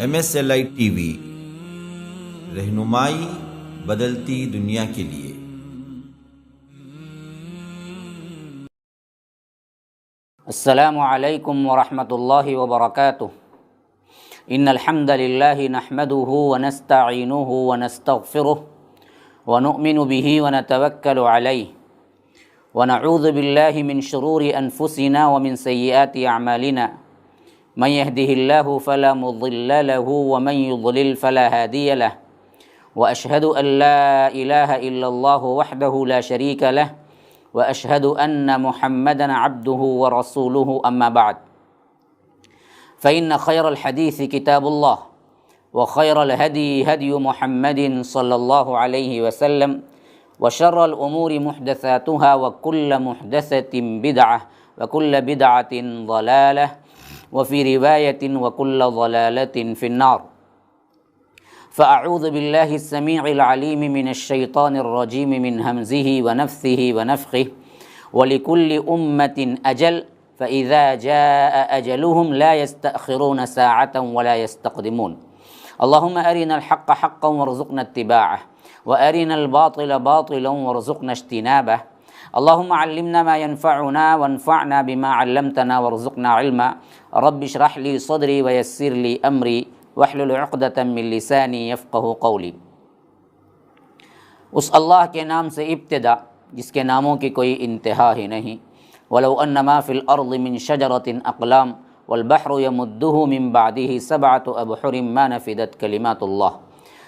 MSLI T V, رہنمائی بدلتی دنیا کے لیے۔ السلام علیکم ورحمۃ اللہ وبرکاتہ۔ ان الحمد للہ نحمده ونستعینه ونستغفره ونؤمن به ونتوکل علیہ ونعوذ باللہ من شرور انفسنا ومن سیئات اعمالنا من يهده الله فلا مضل له ومن يضلل فلا هادي له واشهد ان لا اله الا الله وحده لا شريك له واشهد ان محمدا عبده ورسوله اما بعد فان خير الحديث كتاب الله وخير الهدي هدي محمد صلى الله عليه وسلم وشر الامور محدثاتها وكل محدثة بدعة وكل بدعة ضلالة وفي رواية وكل ضلالة في النار۔ فأعوذ بالله السميع العليم من الشيطان الرجيم من همزه ونفثه ونفخه ولكل أمة أجل فإذا جاء أجلهم لا يستأخرون ساعة ولا يستقدمون۔ اللهم أرنا الحق حقا وارزقنا اتباعه وأرنا الباطل باطلا وارزقنا اجتنابه۔ اللهم علمنا ما ينفعنا وانفعنا بما علمتنا وارزقنا علما۔ رب اشرح لي صدري ويسر لي أمري واحلل عقدة من لساني يفقهوا قولي۔ اس اللہ کے نام سے ابتدا جس کے ناموں کی کوئی انتہا ہی نہیں۔ ولو ان ما فی الارض من شجرة اقلام والبحر يمده من بعده سبعة ابحر ما نفدت کلمات اللہ۔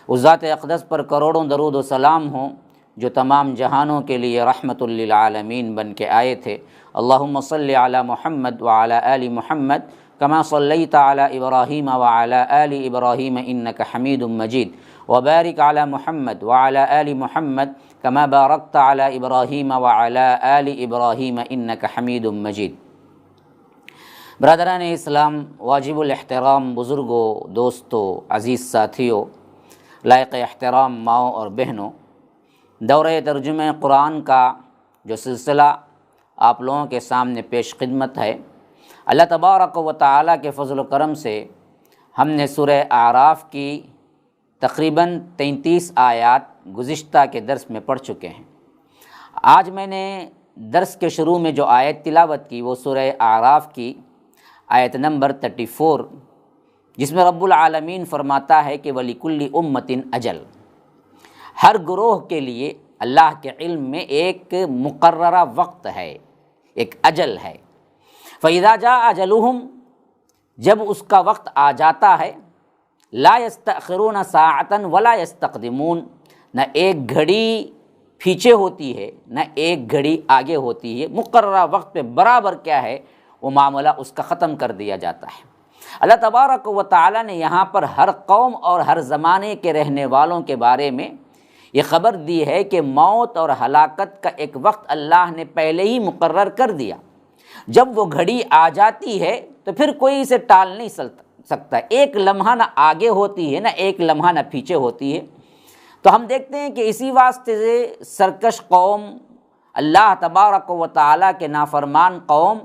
اس ذات اقدس پر کروڑوں درود و سلام ہوں جو تمام جہانوں کے لیے رحمت للعالمین بن کے آئے تھے۔ اللہم صلی علی محمد وعلی آل محمد کما صلیت علی ابراہیم وعلی آل ابراہیم انک حمید مجید وبارک علی محمد وعلی آل محمد کما بارکت علی ابراہیم وعلی آل ابراہیم انک حمید مجید۔ برادران اسلام، واجب الاحترام بزرگوں، دوستوں، عزیز ساتھیوں، لائق احترام ماؤں اور بہنوں، دورہ ترجمہ قرآن کا جو سلسلہ آپ لوگوں کے سامنے پیش خدمت ہے، اللہ تبارک و تعالیٰ کے فضل و کرم سے ہم نے سورہ اعراف کی تقریباً 33 آیات گزشتہ کے درس میں پڑھ چکے ہیں۔ آج میں نے درس کے شروع میں جو آیت تلاوت کی وہ سورہ اعراف کی آیت نمبر 34، جس میں رب العالمین فرماتا ہے کہ وَلِكُلِّ أُمَّةٍ أَجَلٌ، ہر گروہ کے لیے اللہ کے علم میں ایک مقررہ وقت ہے، ایک اجل ہے۔ فَإِذَا جَاءَ أَجَلُهُمْ، جب اس کا وقت آ جاتا ہے، لَا يَسْتَأْخِرُونَ سَاعَةً وَلَا يَسْتَقْدِمُونَ، نہ ایک گھڑی پیچھے ہوتی ہے نہ ایک گھڑی آگے ہوتی ہے، مقررہ وقت پہ برابر کیا ہے وہ معاملہ اس کا ختم کر دیا جاتا ہے۔ اللہ تبارک و تعالیٰ نے یہاں پر ہر قوم اور ہر زمانے کے رہنے والوں کے بارے میں یہ خبر دی ہے کہ موت اور ہلاکت کا ایک وقت اللہ نے پہلے ہی مقرر کر دیا۔ جب وہ گھڑی آ جاتی ہے تو پھر کوئی اسے ٹال نہیں سکتا، ایک لمحہ نہ آگے ہوتی ہے نہ ایک لمحہ نہ پیچھے ہوتی ہے۔ تو ہم دیکھتے ہیں کہ اسی واسطے سے سرکش قوم، اللہ تبارک و تعالیٰ کے نافرمان قوم،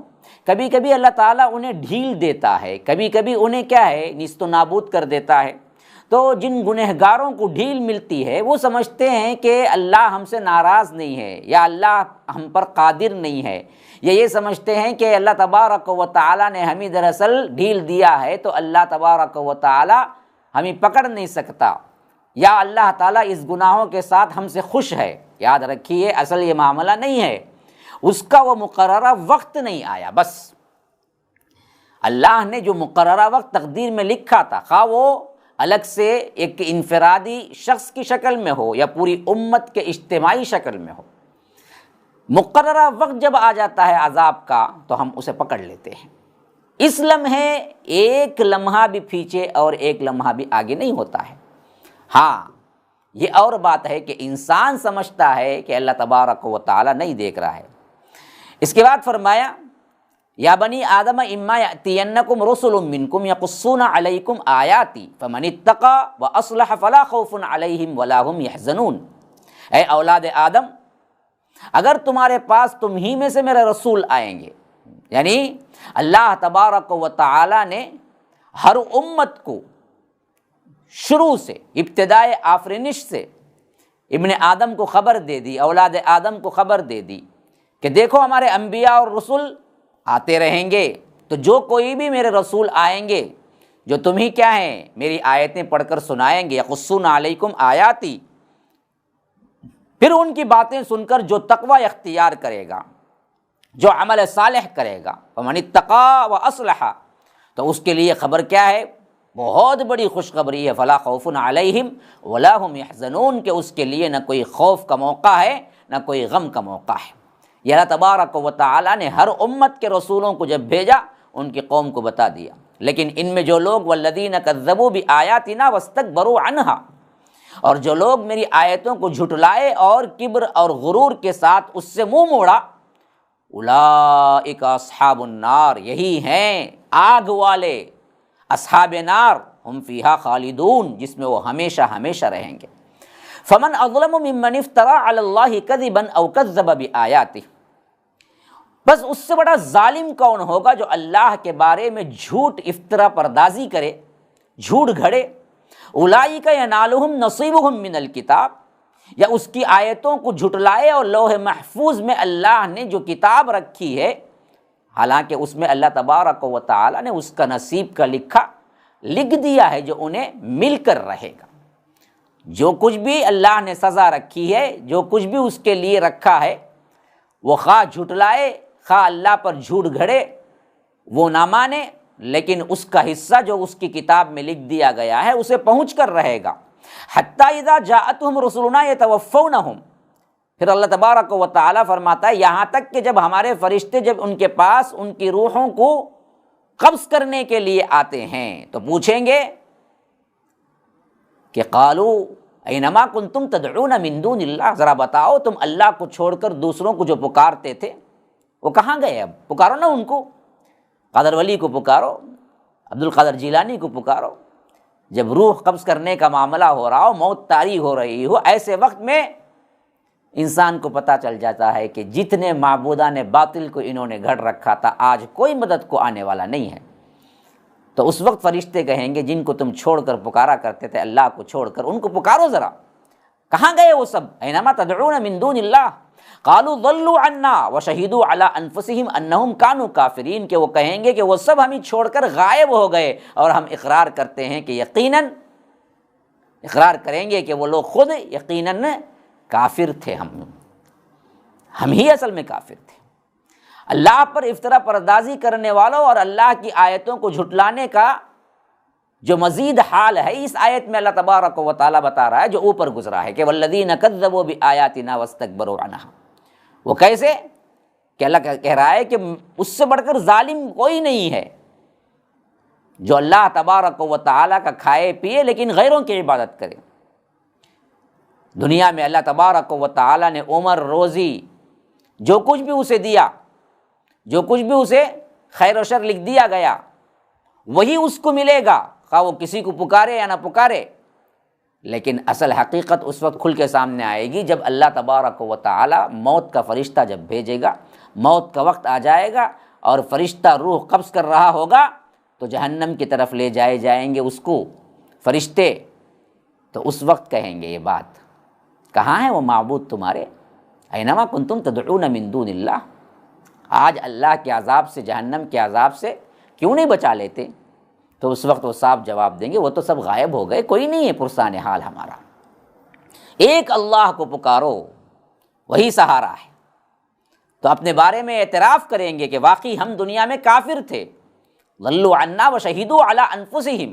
کبھی کبھی اللہ تعالیٰ انہیں ڈھیل دیتا ہے، کبھی کبھی انہیں کیا ہے نیست و نابود کر دیتا ہے۔ تو جن گنہگاروں کو ڈھیل ملتی ہے وہ سمجھتے ہیں کہ اللہ ہم سے ناراض نہیں ہے یا اللہ ہم پر قادر نہیں ہے، یا یہ سمجھتے ہیں کہ اللہ تبارک و تعالیٰ نے ہمیں دراصل ڈھیل دیا ہے تو اللہ تبارک و تعالیٰ ہمیں پکڑ نہیں سکتا، یا اللہ تعالیٰ اس گناہوں کے ساتھ ہم سے خوش ہے۔ یاد رکھیے اصل یہ معاملہ نہیں ہے، اس کا وہ مقررہ وقت نہیں آیا، بس اللہ نے جو مقررہ وقت تقدیر میں لکھا تھا، خواہ وہ الگ سے ایک انفرادی شخص کی شکل میں ہو یا پوری امت کے اجتماعی شکل میں ہو، مقررہ وقت جب آ جاتا ہے عذاب کا تو ہم اسے پکڑ لیتے ہیں۔ اس لمحے ایک لمحہ بھی پیچھے اور ایک لمحہ بھی آگے نہیں ہوتا ہے۔ ہاں یہ اور بات ہے کہ انسان سمجھتا ہے کہ اللہ تبارک و تعالیٰ نہیں دیکھ رہا ہے۔ اس کے بعد فرمایا یا بنی آدم اما یأتینکم رسل منکم یقصون علیکم آیاتی فمن اتقی واصلح فلا خوف علیہم ولا هم یحزنون۔ اے اولاد آدم، اگر تمہارے پاس تم ہی میں سے میرے رسول آئیں گے، یعنی اللہ تبارک و تعالی نے ہر امت کو شروع سے، ابتدائے آفرینش سے ابن آدم کو خبر دے دی، اولاد آدم کو خبر دے دی کہ دیکھو ہمارے انبیاء اور رسول آتے رہیں گے، تو جو کوئی بھی میرے رسول آئیں گے جو تمہیں کیا ہیں میری آیتیں پڑھ کر سنائیں گے، یقصون علیکم آیاتی، پھر ان کی باتیں سن کر جو تقوی اختیار کرے گا، جو عمل صالح کرے گا، فمن اتقی واصلح، تو اس کے لیے خبر کیا ہے، بہت بڑی خوشخبری ہے، فلا خوف علیہم ولا هم يحزنون، کہ اس کے لیے نہ کوئی خوف کا موقع ہے نہ کوئی غم کا موقع ہے۔ یہ اللہ تبارک و تعالیٰ نے ہر امت کے رسولوں کو جب بھیجا ان کی قوم کو بتا دیا، لیکن ان میں جو لوگ والذین کذبوا بآیاتنا واستکبروا عنہا، اور جو لوگ میری آیتوں کو جھٹلائے اور کبر اور غرور کے ساتھ اس سے منہ موڑا، اولئک اصحاب النار، یہی ہیں آگ والے، اصحاب نار، ہم فیہا خالدون، جس میں وہ ہمیشہ ہمیشہ رہیں گے۔ فمن اظلم ممن افترى علی اللہ کذبا او کذب بآیاتہ، بس اس سے بڑا ظالم کون ہوگا جو اللہ کے بارے میں جھوٹ افطرا پردازی کرے، جھوٹ گھڑے۔ اولئک ینالہم نصیبہم من الکتاب، یا اس کی آیتوں کو جھٹلائے اور لوح محفوظ میں اللہ نے جو کتاب رکھی ہے، حالانکہ اس میں اللہ تبارک و تعالی نے اس کا نصیب کا لکھ دیا ہے جو انہیں مل کر رہے گا۔ جو کچھ بھی اللہ نے سزا رکھی ہے، جو کچھ بھی اس کے لیے رکھا ہے، وہ خواہ جھٹلائے خواہ اللہ پر جھوٹ گھڑے، وہ نہ مانے، لیکن اس کا حصہ جو اس کی کتاب میں لکھ دیا گیا ہے اسے پہنچ کر رہے گا۔ حتی اذا جاءتہم رسلنا یتوفونہم، پھر اللہ تبارک و تعالیٰ فرماتا ہے یہاں تک کہ جب ہمارے فرشتے جب ان کے پاس ان کی روحوں کو قبض کرنے کے لیے آتے ہیں تو پوچھیں گے کہ قالوا اینما کنتم تدعون من دون اللہ، ذرا بتاؤ تم اللہ کو چھوڑ کر دوسروں کو جو پکارتے تھے وہ کہاں گئے؟ اب پکارو نا ان کو، قادر ولی کو پکارو، عبد القادر جیلانی کو پکارو۔ جب روح قبض کرنے کا معاملہ ہو رہا ہو، موت طاری ہو رہی ہو، ایسے وقت میں انسان کو پتہ چل جاتا ہے کہ جتنے معبودان باطل کو انہوں نے گھڑ رکھا تھا آج کوئی مدد کو آنے والا نہیں ہے۔ تو اس وقت فرشتے کہیں گے جن کو تم چھوڑ کر پکارا کرتے تھے اللہ کو چھوڑ کر، ان کو پکارو ذرا، کہاں گئے وہ سب؟ اینما تدعون من دون اللہ قالوا ضلوا عنا وشہدوا علی انفسہم انہم کانوا کافرین، کہ وہ کہیں گے کہ وہ سب ہمیں چھوڑ کر غائب ہو گئے، اور ہم اقرار کرتے ہیں کہ یقیناً، اقرار کریں گے کہ وہ لوگ خود یقیناً کافر تھے، ہم ہی اصل میں کافر تھے۔ اللہ پر افطرا پردازی کرنے والوں اور اللہ کی آیتوں کو جھٹلانے کا جو مزید حال ہے اس آیت میں اللہ تبارک و تعالیٰ بتا رہا ہے جو اوپر گزرا ہے کہ والذین کذبوا بآیاتنا واستکبروا عنہا۔ وہ کیسے کہ اللہ کہہ رہا ہے کہ اس سے بڑھ کر ظالم کوئی نہیں ہے جو اللہ تبارک و تعالیٰ کا کھائے پیے لیکن غیروں کی عبادت کرے۔ دنیا میں اللہ تبارک و تعالیٰ نے عمر، روزی، جو کچھ بھی اسے دیا، جو کچھ بھی اسے خیر و شر لکھ دیا گیا وہی اس کو ملے گا، خواہ وہ کسی کو پکارے یا نہ پکارے۔ لیکن اصل حقیقت اس وقت کھل کے سامنے آئے گی جب اللہ تبارک و تعالی موت کا فرشتہ جب بھیجے گا، موت کا وقت آ جائے گا اور فرشتہ روح قبض کر رہا ہوگا تو جہنم کی طرف لے جائیں گے اس کو فرشتے۔ تو اس وقت کہیں گے یہ بات، کہاں ہے وہ معبود تمہارے؟ اینما کنتم تدعون من دون اللہ، آج اللہ کے عذاب سے، جہنم کے عذاب سے کیوں نہیں بچا لیتے؟ تو اس وقت وہ صاحب جواب دیں گے وہ تو سب غائب ہو گئے، کوئی نہیں ہے پرسان حال ہمارا، ایک اللہ کو پکارو وہی سہارا ہے۔ تو اپنے بارے میں اعتراف کریں گے کہ واقعی ہم دنیا میں کافر تھے، ضلوا عنا وشہدوا علی انفسہم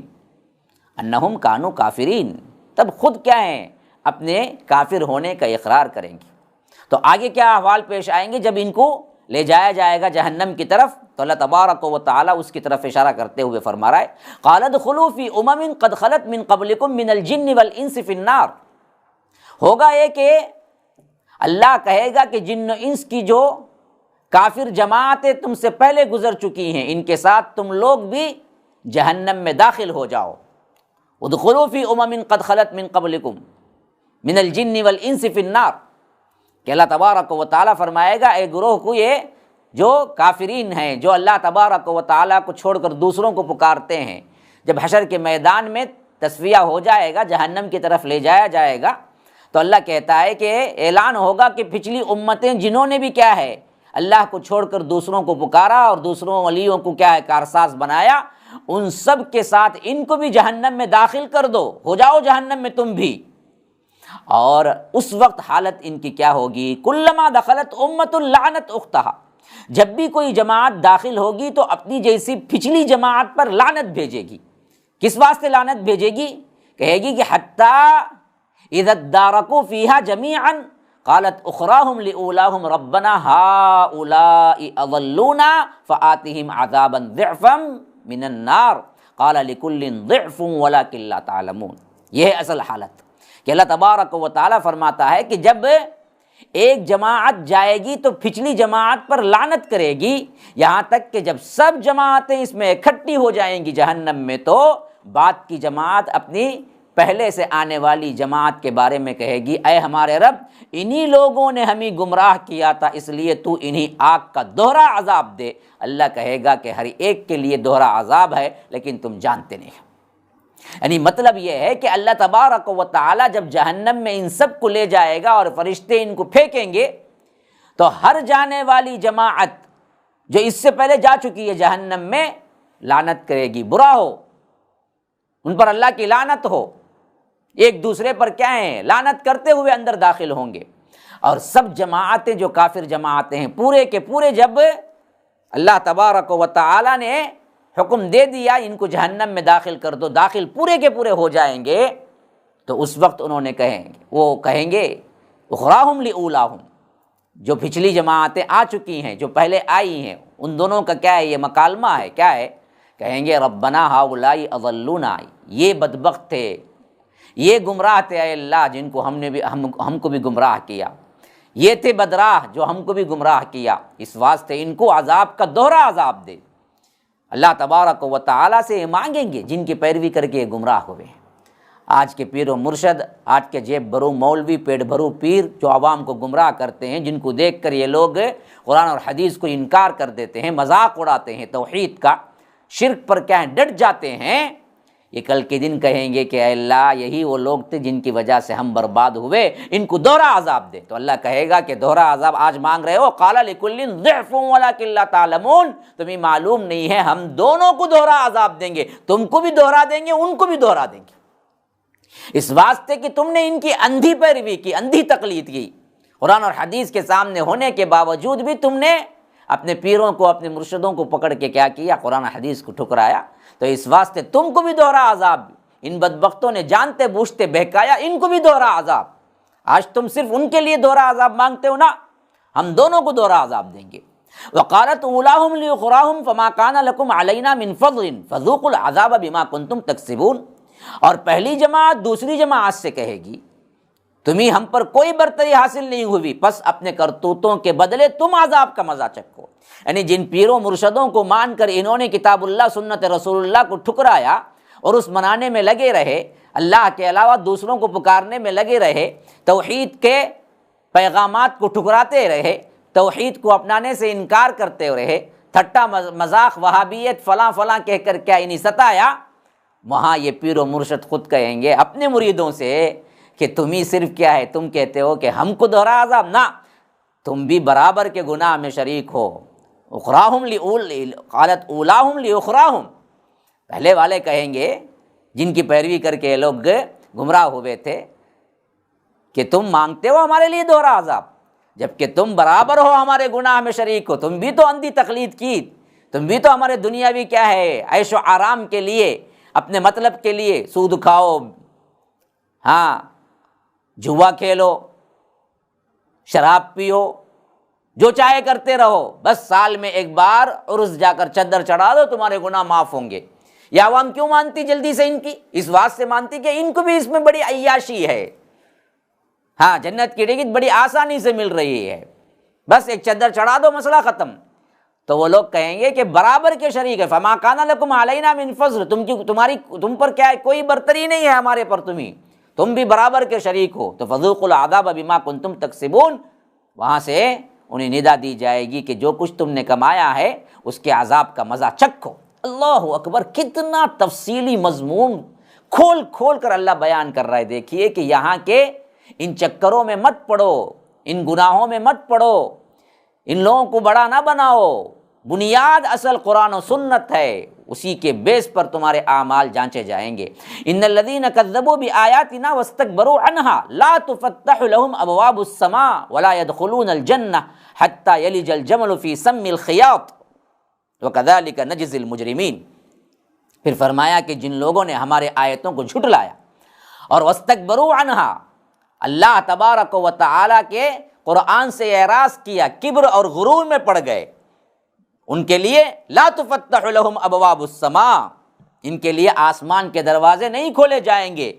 انہم کانوا کافرین، تب خود کیا ہیں اپنے کافر ہونے کا اقرار کریں گے۔ تو آگے کیا احوال پیش آئیں گے جب ان کو لے جایا جائے گا جہنم کی طرف؟ تو اللہ تبارک و تعالیٰ اس کی طرف اشارہ کرتے ہوئے فرما رہا ہے قال ادخلوا فی امم قد خلت من قبلکم من الجن والانس فی النار۔ ہوگا یہ کہ اللہ کہے گا کہ جن و انس کی جو کافر جماعتیں تم سے پہلے گزر چکی ہیں ان کے ساتھ تم لوگ بھی جہنم میں داخل ہو جاؤ۔ ادخلوا فی امم قد خلت من قبلکم من الجن والانس فی النار، کہ اللہ تبارک و تعالیٰ فرمائے گا اے گروہ کو یہ جو کافرین ہیں جو اللہ تبارک و تعالیٰ کو چھوڑ کر دوسروں کو پکارتے ہیں، جب حشر کے میدان میں تصفیہ ہو جائے گا، جہنم کی طرف لے جایا جائے گا، تو اللہ کہتا ہے کہ اعلان ہوگا کہ پچھلی امتیں جنہوں نے بھی کیا ہے اللہ کو چھوڑ کر دوسروں کو پکارا اور دوسروں ولیوں کو کیا ہے کارساز بنایا، ان سب کے ساتھ ان کو بھی جہنم میں داخل کر دو، ہو جاؤ جہنم میں تم بھی۔ اور اس وقت حالت ان کی کیا ہوگی؟ کلما دخلت امت لعنت اختہا، جب بھی کوئی جماعت داخل ہوگی تو اپنی جیسی پچھلی جماعت پر لعنت بھیجے گی۔ کس واسطے لعنت بھیجے گی؟ کہے گی کہ حتیٰ اذا ادارکوا فیہا جمیعا قالت اخراہم لأولاہم ربنا ہؤلاء اضلونا فآتہم عذابا ضعفا من النار قال لکل ضعف ولکن لا تعلمون۔ یہ ہے اصل حالت کہ اللہ تبارک و تعالیٰ فرماتا ہے کہ جب ایک جماعت جائے گی تو پچھلی جماعت پر لعنت کرے گی، یہاں تک کہ جب سب جماعتیں اس میں اکٹھی ہو جائیں گی جہنم میں تو بعد کی جماعت اپنی پہلے سے آنے والی جماعت کے بارے میں کہے گی اے ہمارے رب انہی لوگوں نے ہمیں گمراہ کیا تھا، اس لیے تو انہی آگ کا دوہرا عذاب دے۔ اللہ کہے گا کہ ہر ایک کے لیے دوہرا عذاب ہے لیکن تم جانتے نہیں ہو۔ یعنی مطلب یہ ہے کہ اللہ تبارک و تعالی جب جہنم میں ان سب کو لے جائے گا اور فرشتے ان کو پھینکیں گے تو ہر جانے والی جماعت جو اس سے پہلے جا چکی ہے جہنم میں لعنت کرے گی، برا ہو، ان پر اللہ کی لعنت ہو، ایک دوسرے پر کیا ہیں لعنت کرتے ہوئے اندر داخل ہوں گے۔ اور سب جماعتیں جو کافر جماعتیں ہیں پورے کے پورے جب اللہ تبارک و تعالی نے حکم دے دیا ان کو جہنم میں داخل کر دو، داخل پورے کے پورے ہو جائیں گے، تو اس وقت انہوں نے کہیں گے اخراہم لأولاہم، جو پچھلی جماعتیں آ چکی ہیں جو پہلے آئی ہیں ان دونوں کا کیا ہے یہ مکالمہ ہے، کیا ہے؟ کہیں گے ربنا ہؤلاء اضلونا، یہ بدبخت تھے، یہ گمراہ تھے اے اللہ جن کو ہم کو بھی گمراہ کیا، یہ تھے بدراہ جو ہم کو بھی گمراہ کیا، اس واسطے ان کو عذاب کا دوہرا عذاب دے۔ اللہ تبارک و تعالیٰ سے مانگیں گے جن کی پیروی کر کے گمراہ ہوئے ہیں۔ آج کے پیر و مرشد، آج کے جیب بھرو مولوی، پیٹ بھرو پیر جو عوام کو گمراہ کرتے ہیں، جن کو دیکھ کر یہ لوگ قرآن اور حدیث کو انکار کر دیتے ہیں، مذاق اڑاتے ہیں توحید کا، شرک پر کیا ہے ڈٹ جاتے ہیں، یہ کل کے دن کہیں گے کہ اے اللہ یہی وہ لوگ تھے جن کی وجہ سے ہم برباد ہوئے، ان کو دوہرا عذاب دے۔ تو اللہ کہے گا کہ دوہرا عذاب آج مانگ رہے ہو، قال لکل ضعف ولکن لا تعلمون، تمہیں معلوم نہیں ہے ہم دونوں کو دوہرا عذاب دیں گے، تم کو بھی دوہرا دیں گے ان کو بھی دوہرا دیں گے، اس واسطے کہ تم نے ان کی اندھی پیروی کی، اندھی تقلید کی، قرآن اور حدیث کے سامنے ہونے کے باوجود بھی تم نے اپنے پیروں کو اپنے مرشدوں کو پکڑ کے کیا کیا؟ قرآن حدیث کو ٹھکرایا، تو اس واسطے تم کو بھی دوہرا عذاب، ان بدبختوں نے جانتے بوجھتے بہکایا، ان کو بھی دوہرا عذاب۔ آج تم صرف ان کے لیے دوہرا عذاب مانگتے ہو نا، ہم دونوں کو دوہرا عذاب دیں گے۔ وقالت اولاہم لاخراہم فما کان لکم علینا من فضل فذوقوا العذاب بما کنتم تکسبون، اور پہلی جماعت دوسری جماعت سے کہے گی تمہیں ہم پر کوئی برتری حاصل نہیں ہوئی، پس اپنے کرتوتوں کے بدلے تم عذاب کا مزہ چکھو۔ یعنی جن پیروں مرشدوں کو مان کر انہوں نے کتاب اللہ سنت رسول اللہ کو ٹھکرایا اور اس منانے میں لگے رہے، اللہ کے علاوہ دوسروں کو پکارنے میں لگے رہے، توحید کے پیغامات کو ٹھکراتے رہے، توحید کو اپنانے سے انکار کرتے رہے، ٹھٹا مذاق وہابیت فلاں فلاں کہہ کر کیا انہیں ستایا، وہاں یہ پیر و مرشد خود کہیں گے اپنے مریدوں سے کہ تم ہی صرف کیا ہے تم کہتے ہو کہ ہم کو دوہرا عذاب، نہ تم بھی برابر کے گناہ میں شریک ہو۔ اخراہم قالت اولاہم لاخراہم، پہلے والے کہیں گے جن کی پیروی کر کے لوگ گمراہ ہوئے تھے کہ تم مانگتے ہو ہمارے لیے دوہرا عذاب، جبکہ تم برابر ہو ہمارے گناہ میں شریک ہو، تم بھی تو اندھی تقلید کی، تم بھی تو ہمارے دنیاوی کیا ہے عیش و آرام کے لیے، اپنے مطلب کے لیے سود کھاؤ، ہاں جوا کھیلو، شراب پیو، جو چاہے کرتے رہو، بس سال میں ایک بار عرس جا کر چادر چڑھا دو تمہارے گناہ معاف ہوں گے۔ یہ عوام کیوں مانتی جلدی سے ان کی؟ اس بات سے مانتی کہ ان کو بھی اس میں بڑی عیاشی ہے، ہاں جنت کی ٹکٹ بڑی آسانی سے مل رہی ہے، بس ایک چادر چڑھا دو مسئلہ ختم۔ تو وہ لوگ کہیں گے کہ برابر کے شریک ہے، فما کان لکم علینا من فضل، تم پر کیا ہے کوئی برتری نہیں ہے ہمارے پر، تم بھی برابر کے شریک ہو، تو فذوقوا العذاب بما کنتم تکسبون، وہاں سے انہیں ندا دی جائے گی کہ جو کچھ تم نے کمایا ہے اس کے عذاب کا مزہ چکھو۔ اللہ اکبر، کتنا تفصیلی مضمون کھول کھول کر اللہ بیان کر رہا ہے. دیکھیے کہ یہاں کے ان چکروں میں مت پڑو، ان گناہوں میں مت پڑو، ان لوگوں کو بڑا نہ بناؤ. بنیاد اصل قرآن و سنت ہے، اسی کے بیس پر تمہارے اعمال جانچے جائیں گے. ان الذین کذبوا بآیاتنا واستکبروا عنہا لا تفتح لهم ابواب السماء ولا يدخلون الجنہ حتی یلج الجمل فی سم الخیاط وکذلک نجزی المجرمین. پھر فرمایا کہ جن لوگوں نے ہمارے آیتوں کو جھٹلایا اور واستکبروا عنہا، اللہ تبارک و تعالی کے قرآن سے اعراض کیا، کبر اور غرور میں پڑ گئے، ان کے لیے لا تفتح لهم ابواب السماء، ان کے لیے آسمان کے دروازے نہیں کھولے جائیں گے،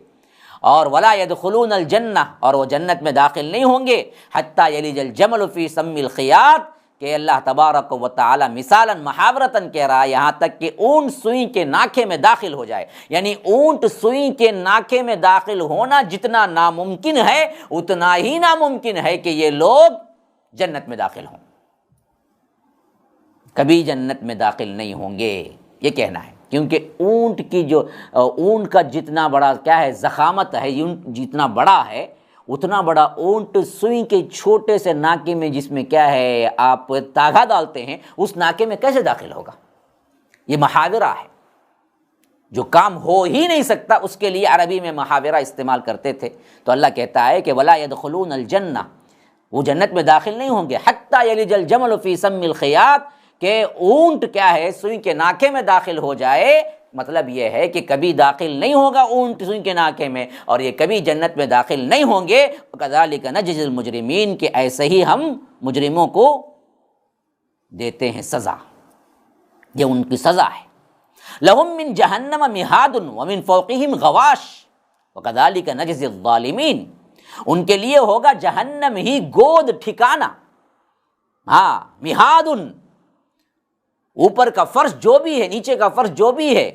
اور ولا يدخلون الجنہ، اور وہ جنت میں داخل نہیں ہوں گے، حتی یلج الجمل فی سم الخیاط، کہ اللہ تبارک و تعالی مثالاً محاورتاً کہہ رہا ہے یہاں تک کہ اونٹ سوئی کے ناکھے میں داخل ہو جائے. یعنی اونٹ سوئی کے ناکھے میں داخل ہونا جتنا ناممکن ہے اتنا ہی ناممکن ہے کہ یہ لوگ جنت میں داخل ہوں. کبھی جنت میں داخل نہیں ہوں گے یہ کہنا ہے، کیونکہ اونٹ کی جو اونٹ کا جتنا بڑا کیا ہے ضخامت ہے، جتنا بڑا ہے اتنا بڑا اونٹ سوئی کے چھوٹے سے ناکے میں جس میں کیا ہے آپ تاغا ڈالتے ہیں اس ناکے میں کیسے داخل ہوگا؟ یہ محاورہ ہے، جو کام ہو ہی نہیں سکتا اس کے لیے عربی میں محاورہ استعمال کرتے تھے. تو اللہ کہتا ہے کہ ولا يدخلون الجنہ، وہ جنت میں داخل نہیں ہوں گے، حتی یلج الجمل فی سم الخیاط، کہ اونٹ کیا ہے سوئی کے ناکے میں داخل ہو جائے. مطلب یہ ہے کہ کبھی داخل نہیں ہوگا اونٹ سوئی کے ناکے میں، اور یہ کبھی جنت میں داخل نہیں ہوں گے. کذالک نجزی المجرمین، کہ ایسے ہی ہم مجرموں کو دیتے ہیں سزا، یہ ان کی سزا ہے. لہم من جہنم مہاد ومن فوقہم غواش وکذالک نجزی الظالمین، ان کے لیے ہوگا جہنم ہی گود ٹھکانہ. ہاں مہاد، اوپر کا فرش جو بھی ہے نیچے کا فرش جو بھی ہے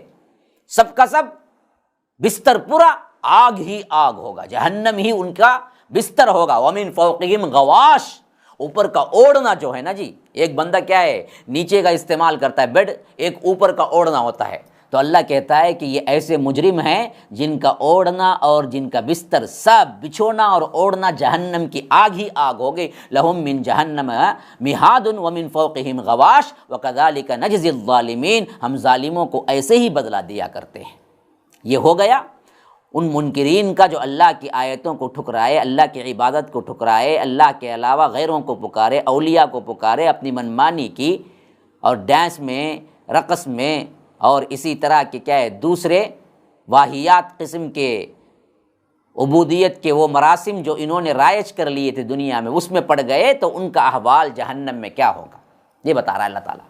سب کا سب بستر پورا آگ ہی آگ ہوگا، جہنم ہی ان کا بستر ہوگا. ومن فوقہم غواش، اوپر کا اوڑھنا جو ہے نا جی، ایک بندہ کیا ہے نیچے کا استعمال کرتا ہے بیڈ، ایک اوپر کا اوڑھنا ہوتا ہے. تو اللہ کہتا ہے کہ یہ ایسے مجرم ہیں جن کا اوڑھنا اور جن کا بستر سب بچھونا اور اوڑھنا جہنم کی آگ ہی آگ ہو گئی. لہم من جہنم مہاد ومن فوقہم غواش وکذالک نجزی الظالمین، ہم ظالموں کو ایسے ہی بدلہ دیا کرتے ہیں. یہ ہو گیا ان منکرین کا جو اللہ کی آیتوں کو ٹھکرائے، اللہ کی عبادت کو ٹھکرائے، اللہ کے علاوہ غیروں کو پکارے، اولیاء کو پکارے، اپنی منمانی کی اور ڈانس میں، رقص میں اور اسی طرح کے کیا ہے دوسرے واہیات قسم کے عبودیت کے وہ مراسم جو انہوں نے رائج کر لیے تھے دنیا میں، اس میں پڑ گئے تو ان کا احوال جہنم میں کیا ہوگا یہ بتا رہا ہے اللہ تعالیٰ.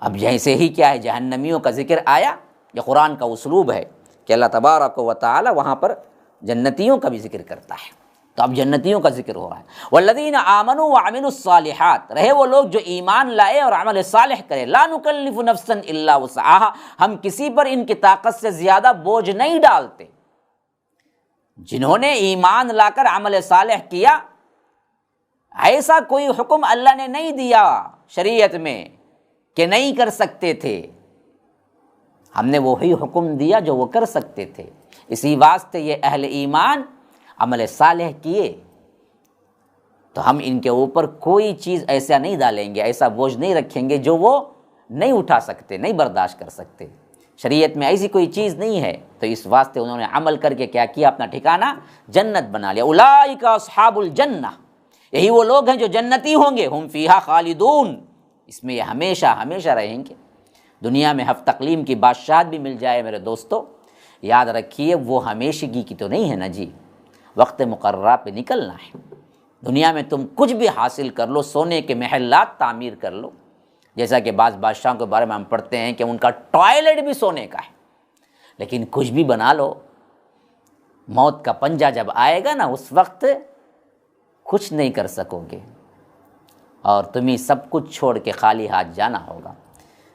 اب جیسے ہی کیا ہے جہنمیوں کا ذکر آیا، یہ قرآن کا اسلوب ہے کہ اللہ تبارک و تعالی وہاں پر جنتیوں کا بھی ذکر کرتا ہے. تو اب جنتیوں کا ذکر ہو رہا ہے. والذین آمنوا وعملوا الصالحات، رہے وہ لوگ جو ایمان لائے اور عمل صالح کرے. لا نکلف نفسا الا وسعها، ہم کسی پر ان کی طاقت سے زیادہ بوجھ نہیں ڈالتے. جنہوں نے ایمان لا کر عمل صالح کیا، ایسا کوئی حکم اللہ نے نہیں دیا شریعت میں کہ نہیں کر سکتے تھے، ہم نے وہی حکم دیا جو وہ کر سکتے تھے. اسی واسطے یہ اہل ایمان عمل صالح کیے تو ہم ان کے اوپر کوئی چیز ایسا نہیں ڈالیں گے، ایسا بوجھ نہیں رکھیں گے جو وہ نہیں اٹھا سکتے، نہیں برداشت کر سکتے. شریعت میں ایسی کوئی چیز نہیں ہے، تو اس واسطے انہوں نے عمل کر کے کیا کیا، اپنا ٹھکانہ جنت بنا لیا. اولئک اصحاب الجنہ، یہی وہ لوگ ہیں جو جنتی ہوں گے. ہم فیہا خالدون، اس میں یہ ہمیشہ ہمیشہ رہیں گے. دنیا میں حفظ تقلیم کی بادشاہت بھی مل جائے میرے دوستو، یاد رکھیے وہ ہمیشگی کی تو نہیں ہے نا جی، وقت مقررہ پہ نکلنا ہے. دنیا میں تم کچھ بھی حاصل کر لو، سونے کے محلات تعمیر کر لو، جیسا کہ بعض بادشاہوں کے بارے میں ہم پڑھتے ہیں کہ ان کا ٹوائلٹ بھی سونے کا ہے، لیکن کچھ بھی بنا لو، موت کا پنجہ جب آئے گا نا اس وقت کچھ نہیں کر سکو گے اور تمہیں سب کچھ چھوڑ کے خالی ہاتھ جانا ہوگا.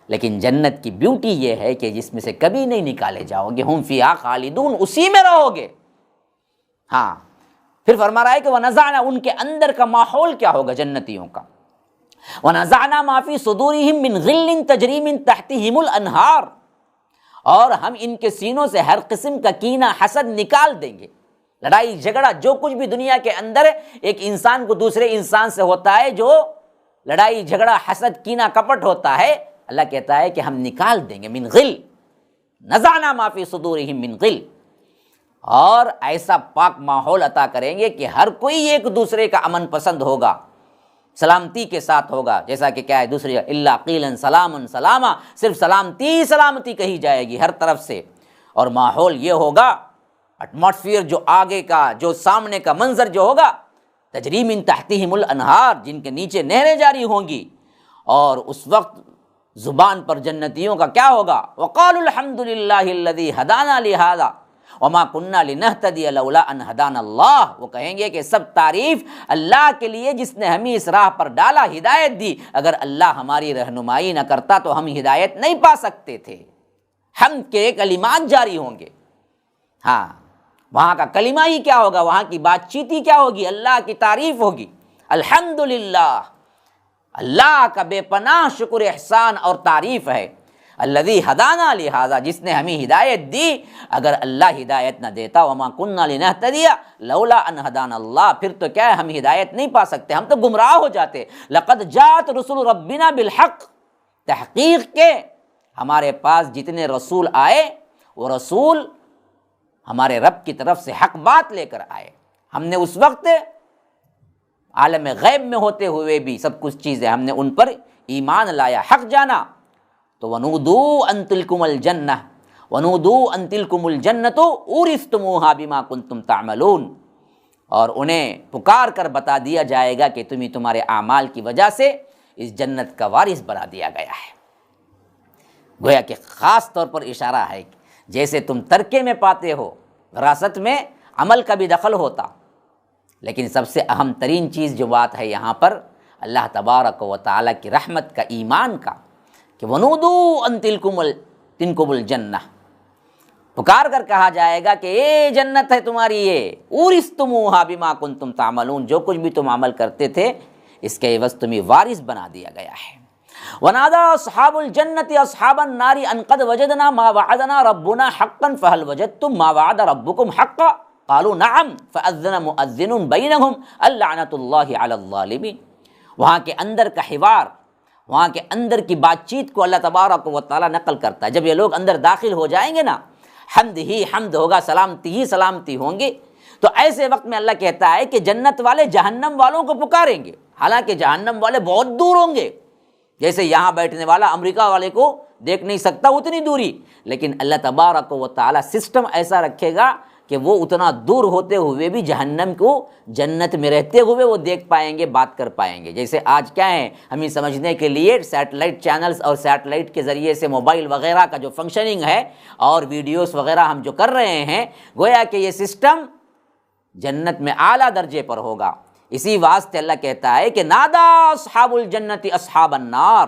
لیکن جنت کی بیوٹی یہ ہے کہ جس میں سے کبھی نہیں نکالے جاؤ گے. ہم فیہا خالدون، اسی میں رہو گے. ہاں پھر فرما رہا ہے کہ وَنَزَعْنَا، ان کے اندر کا ماحول کیا ہوگا جنتیوں کا. وَنَزَعْنَا مَا فِي صُدُورِهِم مِّن غِلٍّ تَجْرِي مِن تَحْتِهِمُ الْأَنْهَارُ، اور ہم ان کے سینوں سے ہر قسم کا کینہ حسد نکال دیں گے۔ لڑائی جھگڑا جو کچھ بھی دنیا کے اندر ایک انسان کو دوسرے انسان سے ہوتا ہے، جو لڑائی جھگڑا حسد کینہ کپٹ ہوتا ہے، اللہ کہتا ہے کہ ہم نکال دیں گے، من غل نزعنا ما فی صدورہم من غل، اور ایسا پاک ماحول عطا کریں گے کہ ہر کوئی ایک دوسرے کا امن پسند ہوگا، سلامتی کے ساتھ ہوگا۔ جیسا کہ کیا ہے دوسری الا قیلا سلاما سلاما، صرف سلامتی سلامتی کہی جائے گی ہر طرف سے، اور ماحول یہ ہوگا، ایٹماسفیئر جو آگے کا، جو سامنے کا منظر جو ہوگا، تجری من تحتہم الانہار، جن کے نیچے نہریں جاری ہوں گی، اور اس وقت زبان پر جنتیوں کا کیا ہوگا، وقالوا الحمد للہ الذی ہدانا لہذا وما کننا لنہتدی لولا ان ہدانا اللہ، وہ کہیں گے کہ سب تعریف اللہ کے لیے جس نے ہمیں اس راہ پر ڈالا، ہدایت دی، اگر اللہ ہماری رہنمائی نہ کرتا تو ہم ہدایت نہیں پا سکتے تھے۔ حمد کے کلمات جاری ہوں گے، ہاں وہاں کا کلمہ ہی کیا ہوگا، وہاں کی بات چیت ہی کیا ہوگی، اللہ کی تعریف ہوگی، الحمدللہ، اللہ کا بے پناہ شکر احسان اور تعریف ہے، الذی ہدانا لہذا، جس نے ہمیں ہدایت دی، اگر اللہ ہدایت نہ دیتا، وما کننا لنہتدی لولا ان ہدانا اللہ، پھر تو کیا ہے ہم ہدایت نہیں پا سکتے، ہم تو گمراہ ہو جاتے۔ لقد جاءت رسل ربنا بالحق، تحقیق کے ہمارے پاس جتنے رسول آئے وہ رسول ہمارے رب کی طرف سے حق بات لے کر آئے۔ ہم نے اس وقت عالم غیب میں ہوتے ہوئے بھی سب کچھ چیزیں ہم نے ان پر ایمان لایا، حق جانا۔ تو وَنُودُوا أَن تِلْكُمُ الْجَنَّةُ وَنُودُوا أَن تِلْكُمُ الْجَنَّةُ أُورِثْتُمُوهَا بِمَا كُنْتُمْ تَعْمَلُونَ، اور انہیں پکار کر بتا دیا جائے گا کہ تمہیں تمہارے اعمال کی وجہ سے اس جنت کا وارث بنا دیا گیا ہے۔ گویا کہ خاص طور پر اشارہ ہے کہ جیسے تم ترکے میں پاتے ہو، وراثت میں عمل کا بھی دخل ہوتا، لیکن سب سے اہم ترین چیز جو بات ہے یہاں پر اللہ تبارک و تعالیٰ کی رحمت کا، ایمان کا، کہ وَنُودُوا أَن تِلْكُمُ الْجَنَّةُ، پکار کر کہا جائے گا کہ اے جنت ہے تمہاری، یہ اورثتموہا بما کنتم تعملون، جو کچھ بھی تم عمل کرتے تھے اس کے عوض تمہیں وارث بنا دیا گیا ہے۔ وَنَادَىٰ أَصْحَابُ الْجَنَّةِ أَصْحَابَ النَّارِ أَن قَدْ وَجَدْنَا مَا وَعَدَنَا رَبُّنَا حَقًّا فَهَلْ وَجَدتُّم مَّا وَعَدَ رَبُّكُمْ حَقًّا قَالُوا نَعَمْ فَأَذَّنَ مُؤَذِّنٌ بَيْنَهُمْ اللَّعْنَةُ اللَّهِ عَلَى الظَّالِمِينَ۔ وہاں کے اندر کا حوار، وہاں کے اندر کی بات چیت کو اللہ تبارک و تعالیٰ نقل کرتا ہے۔ جب یہ لوگ اندر داخل ہو جائیں گے نا، حمد ہی حمد ہوگا، سلامتی ہی سلامتی ہوں گے، تو ایسے وقت میں اللہ کہتا ہے کہ جنت والے جہنم والوں کو پکاریں گے، حالانکہ جہنم والے بہت دور ہوں گے، جیسے یہاں بیٹھنے والا امریکہ والے کو دیکھ نہیں سکتا اتنی دوری، لیکن اللہ تبارک و تعالیٰ سسٹم ایسا رکھے گا کہ وہ اتنا دور ہوتے ہوئے بھی جہنم کو جنت میں رہتے ہوئے وہ دیکھ پائیں گے، بات کر پائیں گے۔ جیسے آج کیا ہے، ہمیں سمجھنے کے لیے سیٹلائٹ چینلز اور سیٹلائٹ کے ذریعے سے موبائل وغیرہ کا جو فنکشننگ ہے اور ویڈیوز وغیرہ ہم جو کر رہے ہیں، گویا کہ یہ سسٹم جنت میں اعلیٰ درجے پر ہوگا۔ اسی واسطے اللہ کہتا ہے کہ نادا اصحاب الجنت اصحاب النار،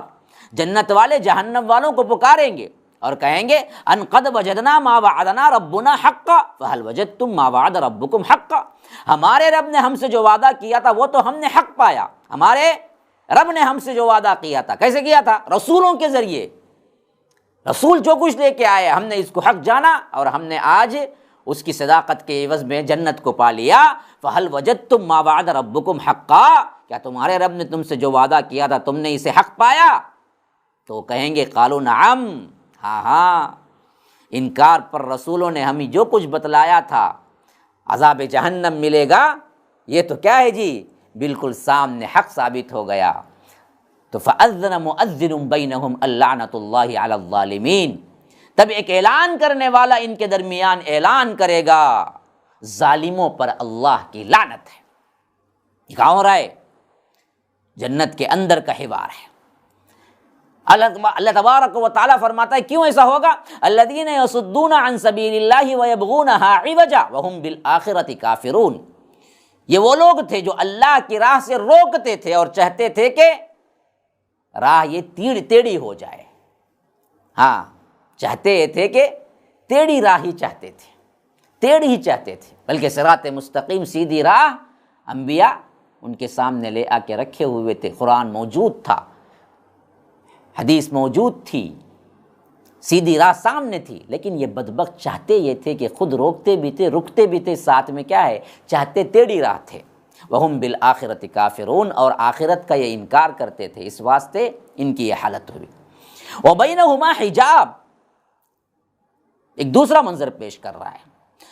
جنت والے جہنم والوں کو پکاریں گے اور کہیں گے ان قد وجدنا ما وعدنا ربنا حقا فهل وجدتم ما وعد ربكم حقا، ہمارے رب نے ہم سے جو وعدہ کیا تھا وہ تو ہم نے حق پایا، ہمارے رب نے ہم سے جو وعدہ کیا تھا، کیسے کیا تھا؟ رسولوں کے ذریعے، رسول جو کچھ لے کے آئے ہم نے اس کو حق جانا اور ہم نے آج اس کی صداقت کے عوض میں جنت کو پا لیا۔ فہل وجدتم ما وعد ربکم حقا، کیا تمہارے رب نے تم سے جو وعدہ کیا تھا تم نے اسے حق پایا؟ تو کہیں گے قالوا نعم، ہاں ہاں، انکار پر رسولوں نے ہمیں جو کچھ بتلایا تھا، عذاب جہنم ملے گا، یہ تو کیا ہے جی، بالکل سامنے حق ثابت ہو گیا۔ تو فَأَذَّنَ مُؤَذِّنٌ بَيْنَهُمْ اللَّعْنَةُ اللَّهِ عَلَى الظَّالِمِينَ، تب ایک اعلان کرنے والا ان کے درمیان اعلان کرے گا، ظالموں پر اللہ کی لعنت ہے۔ یہ کہاں ہو رہا ہے؟ جنت کے اندر کا حوار ہے۔ اللہ تبارک و تعالیٰ فرماتا ہے کیوں ایسا ہوگا؟ الذین یصدون عن سبیل اللہ ویبغونها عوجا وہم بالآخرۃ کافرون، یہ وہ لوگ تھے جو اللہ کی راہ سے روکتے تھے اور چاہتے تھے کہ راہ یہ ٹیڑھی ہو جائے، ہاں چاہتے تھے کہ ٹیڑھی راہ ہی چاہتے تھے، ٹیڑھی ہی چاہتے تھے، بلکہ صراط مستقیم سیدھی راہ انبیاء ان کے سامنے لے آ کے رکھے ہوئے تھے، قرآن موجود تھا، حدیث موجود تھی، سیدھی راہ سامنے تھی، لیکن یہ بدبخت چاہتے یہ تھے کہ خود روکتے بھی تھے، رکتے بھی تھے، ساتھ میں کیا ہے، چاہتے ٹیڑھی راہ تھے۔ وَهُمْ بِالْآخِرَةِ كَافِرُونَ، اور آخرت کا یہ انکار کرتے تھے، اس واسطے ان کی یہ حالت ہوئی۔ وَبَيْنَهُمَا حِجَاب، ایک دوسرا منظر پیش کر رہا ہے،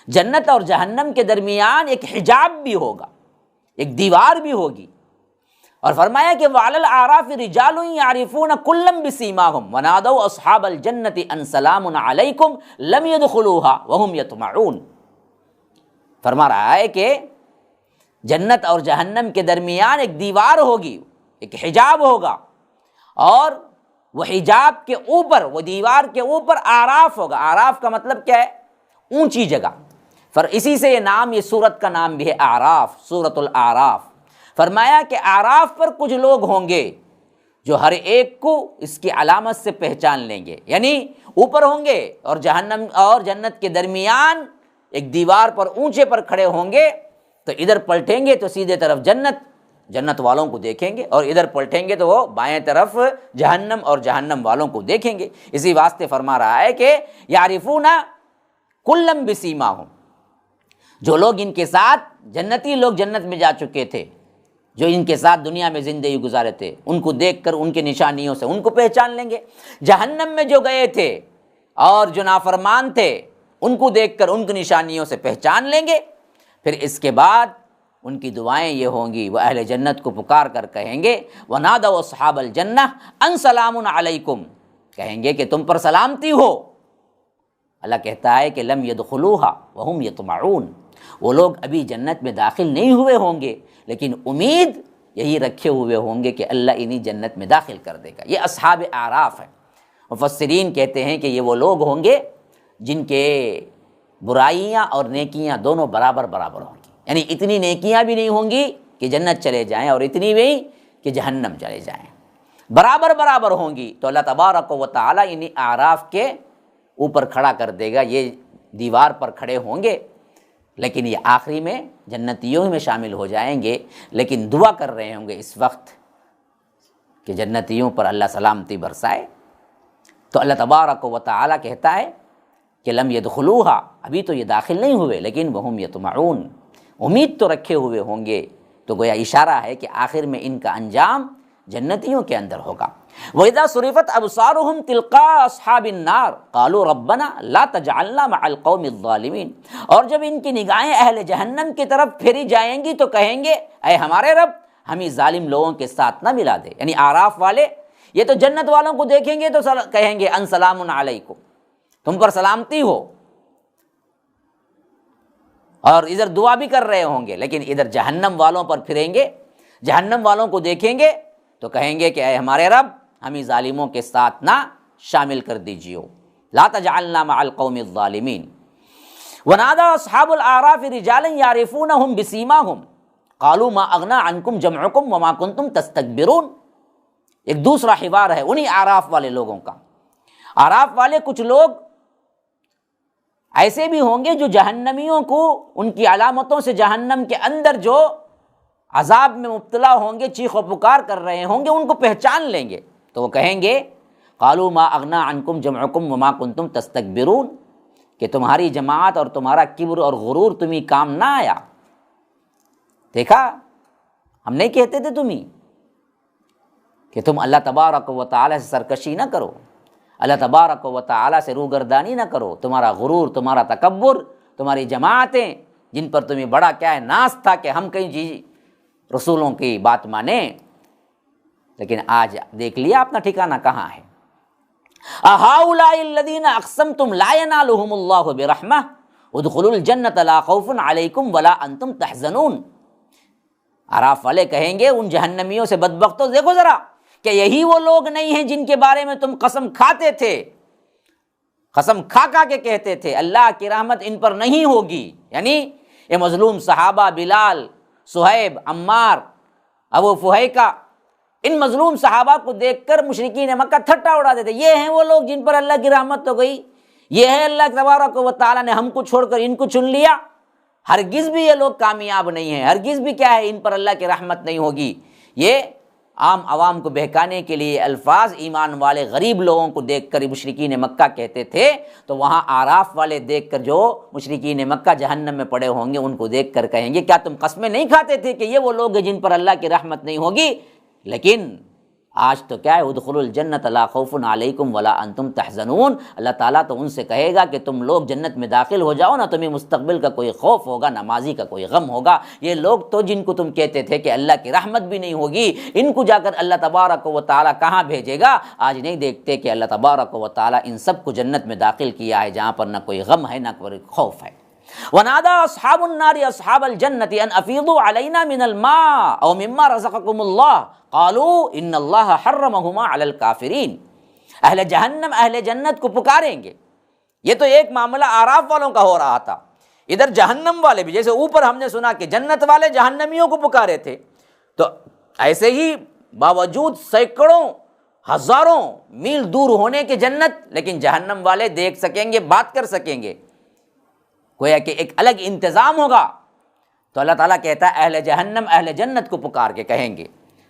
جنت اور جہنم کے درمیان ایک حجاب بھی ہوگا، ایک دیوار بھی ہوگی، اور فرمایا کہ وَعَلَى الْأَعْرَافِ رِجَالٌ يَعْرِفُونَ كُلًّا بِسِيمَاهُمْ وَنَادَوْا أَصْحَابَ الْجَنَّةِ أَنْ سَلَامٌ عَلَيْكُمْ لَمْ يَدْخُلُوهَا وَهُمْ يَطْمَعُونَ۔ فرما رہا ہے کہ جنت اور جہنم کے درمیان ایک دیوار ہوگی، ایک حجاب ہوگا، اور وہ حجاب کے اوپر، وہ دیوار کے اوپر آراف ہوگا۔ آراف کا مطلب کیا ہے؟ اونچی جگہ، اسی سے یہ نام، یہ سورت کا نام بھی ہے آراف، سورۃ الاعراف۔ فرمایا کہ آراف پر کچھ لوگ ہوں گے جو ہر ایک کو اس کی علامت سے پہچان لیں گے، یعنی اوپر ہوں گے اور جہنم اور جنت کے درمیان ایک دیوار پر اونچے پر کھڑے ہوں گے، تو ادھر پلٹیں گے تو سیدھے طرف جنت والوں کو دیکھیں گے، اور ادھر پلٹیں گے تو وہ بائیں طرف جہنم اور جہنم والوں کو دیکھیں گے۔ اسی واسطے فرما رہا ہے کہ یعرفون کلم بسیماہم، جو لوگ ان کے ساتھ، جنتی لوگ جنت میں جا چکے تھے، جو ان کے ساتھ دنیا میں زندگی گزارے تھے، ان کو دیکھ کر ان کے نشانیوں سے ان کو پہچان لیں گے۔ جہنم میں جو گئے تھے اور جو نافرمان تھے، ان کو دیکھ کر ان کی نشانیوں سے پہچان لیں گے۔ پھر اس کے بعد ان کی دعائیں یہ ہوں گی، وہ اہل جنت کو پکار کر کہیں گے وَنَادَوْا أَصْحَابَ الْجَنَّةِ أَنْ سَلَامٌ عَلَيْكُمْ، کہیں گے کہ تم پر سلامتی ہو۔ اللہ کہتا ہے کہ لم يدخلوها وهم يطمعون، وہ لوگ ابھی جنت میں داخل نہیں ہوئے ہوں گے، لیکن امید یہی رکھے ہوئے ہوں گے کہ اللہ انہیں جنت میں داخل کر دے گا۔ یہ اصحاب اعراف ہیں۔ مفسرین کہتے ہیں کہ یہ وہ لوگ ہوں گے جن کے برائیاں اور نیکیاں دونوں برابر برابر ہوں گی، یعنی اتنی نیکیاں بھی نہیں ہوں گی کہ جنت چلے جائیں اور اتنی بھی کہ جہنم چلے جائیں، برابر برابر ہوں گی۔ تو اللہ تبارک و تعالیٰ انہیں اعراف کے اوپر کھڑا کر دے گا، یہ دیوار پر کھڑے ہوں گے، لیکن یہ آخری میں جنتیوں میں شامل ہو جائیں گے، لیکن دعا کر رہے ہوں گے اس وقت کہ جنتیوں پر اللہ سلامتی برسائے۔ تو اللہ تبارک و تعالیٰ کہتا ہے کہ لم يدخلوها، ابھی تو یہ داخل نہیں ہوئے، لیکن وہم یطمعون، امید تو رکھے ہوئے ہوں گے۔ تو گویا اشارہ ہے کہ آخر میں ان کا انجام جنتیوں کے اندر ہوگا۔ وَإِذَا صُرِفَتْ أَبْصَارُهُمْ تِلْقَاءَ أَصْحَابِ النَّارِ قَالُوا رَبَّنَا لَا تَجْعَلْنَا مَعَ الْقَوْمِ الظَّالِمِينَ، اور جب ان کی نگاہیں اہل جہنم کی طرف پھیری جائیں گی تو کہیں گے اے ہمارے رب، ہمیں ظالم لوگوں کے ساتھ نہ ملا دے۔ یعنی اعراف والے یہ تو جنت والوں کو دیکھیں گے تو کہیں گے ان سلام علیکم، تم پر سلامتی ہو، اور ادھر دعا بھی کر رہے ہوں گے، لیکن ادھر جہنم والوں پر پھریں گے، جہنم والوں کو دیکھیں گے تو کہیں گے کہ اے ہمارے رب، ہمیں ظالموں کے ساتھ نہ شامل کر دیجیے، لا تجعلنا مع القوم الظالمین۔ ونادى اصحاب الاعراف رجالا يعرفونهم بسيماهم قالوا ما اغنى عنكم جمعكم وما كنتم تستكبرون۔ ایک دوسرا حوار ہے انہی اعراف والے لوگوں کا۔ اعراف والے کچھ لوگ ایسے بھی ہوں گے جو جہنمیوں کو ان کی علامتوں سے جہنم کے اندر جو عذاب میں مبتلا ہوں گے، چیخ و پکار کر رہے ہوں گے، ان کو پہچان لیں گے تو وہ کہیں گے قالوا ما اغنى عنكم جمعكم وما كنتم تستكبرون، کہ تمہاری جماعت اور تمہارا کبر اور غرور تمہیں کام نہ آیا۔ دیکھا، ہم نہیں کہتے تھے تمہیں کہ تم اللہ تبارک و تعالیٰ سے سرکشی نہ کرو، اللہ تبارک و تعالیٰ سے روگردانی نہ کرو، تمہارا غرور، تمہارا تکبر، تمہاری جماعتیں جن پر تمہیں بڑا کیا ہے ناز تھا کہ ہم کہیں رسولوں کی بات مانیں، لیکن آج دیکھ لیا اپنا ٹھکانہ کہاں ہے۔ أَهَؤُلَاءِ الَّذِينَ أَقْسَمْتُمْ لَا يَنَالُهُمُ اللَّهُ بِرَحْمَةٍ ادْخُلُوا الْجَنَّةَ لَا خَوْفٌ عَلَيْكُمْ وَلَا أَنْتُمْ تَحْزَنُونَ۔ اعراف والے کہیں گے ان جہنمیوں سے بدبختوں، دیکھو ذرا کہ یہی وہ لوگ نہیں ہیں جن کے بارے میں تم قسم کھاتے تھے، قسم کھا کے کہتے تھے اللہ کی رحمت ان پر نہیں ہوگی۔ یعنی یہ مظلوم صحابہ بلال، صہیب، عمار، ابو فہیکہ، ان مظلوم صحابہ کو دیکھ کر مشرکین مکہ ٹھٹا اڑاتے تھے، یہ ہیں وہ لوگ جن پر اللہ کی رحمت ہو گئی، یہ ہے اللہ تبارک و تعالیٰ نے ہم کو چھوڑ کر ان کو چن لیا۔ ہرگز بھی یہ لوگ کامیاب نہیں ہیں، ہرگز بھی کیا ہے ان پر اللہ کی رحمت نہیں ہوگی۔ یہ عام عوام کو بہکانے کے لیے الفاظ ایمان والے غریب لوگوں کو دیکھ کر مشرکین مکہ کہتے تھے، تو وہاں آراف والے دیکھ کر جو مشرکین مکہ جہنم میں پڑے ہوں گے ان کو دیکھ کر کہیں گے کیا تم قسمیں نہیں کھاتے تھے کہ یہ وہ لوگ ہیں جن پر اللہ کی رحمت نہیں ہوگی؟ لیکن آج تو کیا ہے، ادخلوا الجنت لا خوف علیکم ولا انتم تحزنون، اللہ تعالیٰ تو ان سے کہے گا کہ تم لوگ جنت میں داخل ہو جاؤ، نہ تمہیں مستقبل کا کوئی خوف ہوگا نہ ماضی کا کوئی غم ہوگا۔ یہ لوگ تو جن کو تم کہتے تھے کہ اللہ کی رحمت بھی نہیں ہوگی، ان کو جا کر اللہ تبارک و تعالیٰ کہاں بھیجے گا؟ آج نہیں دیکھتے کہ اللہ تبارک و تعالیٰ ان سب کو جنت میں داخل کیا ہے جہاں پر نہ کوئی غم ہے نہ کوئی خوف ہے۔ وَنَادَى أَصْحَابُ النَّارِ أَصْحَابَ الْجَنَّةِ أَنْ أَفِيضُوا عَلَيْنَا مِنَ الْمَاءِ أَوْ مِمَّا رَزَقَكُمُ اللَّهُ قَالُوا إِنَّ اللَّهَ حَرَّمَهُمَا عَلَى الْكَافِرِينَ۔ اہل جہنم اہل جنت کو پکاریں گے۔ یہ تو ایک معاملہ آراف والوں کا ہو رہا تھا، ادھر جہنم والے بھی، جیسے اوپر ہم نے سنا کہ جنت والے جہنمیوں کو پکارے تھے، تو ایسے ہی باوجود سینکڑوں ہزاروں میل دور ہونے کے جنت، لیکن جہنم والے دیکھ سکیں گے، بات کر سکیں گے، گویا کہ ایک الگ انتظام ہوگا۔ تو اللہ تعالیٰ کہتا ہے اہل جہنم اہل جنت کو پکار کے کہیں گے،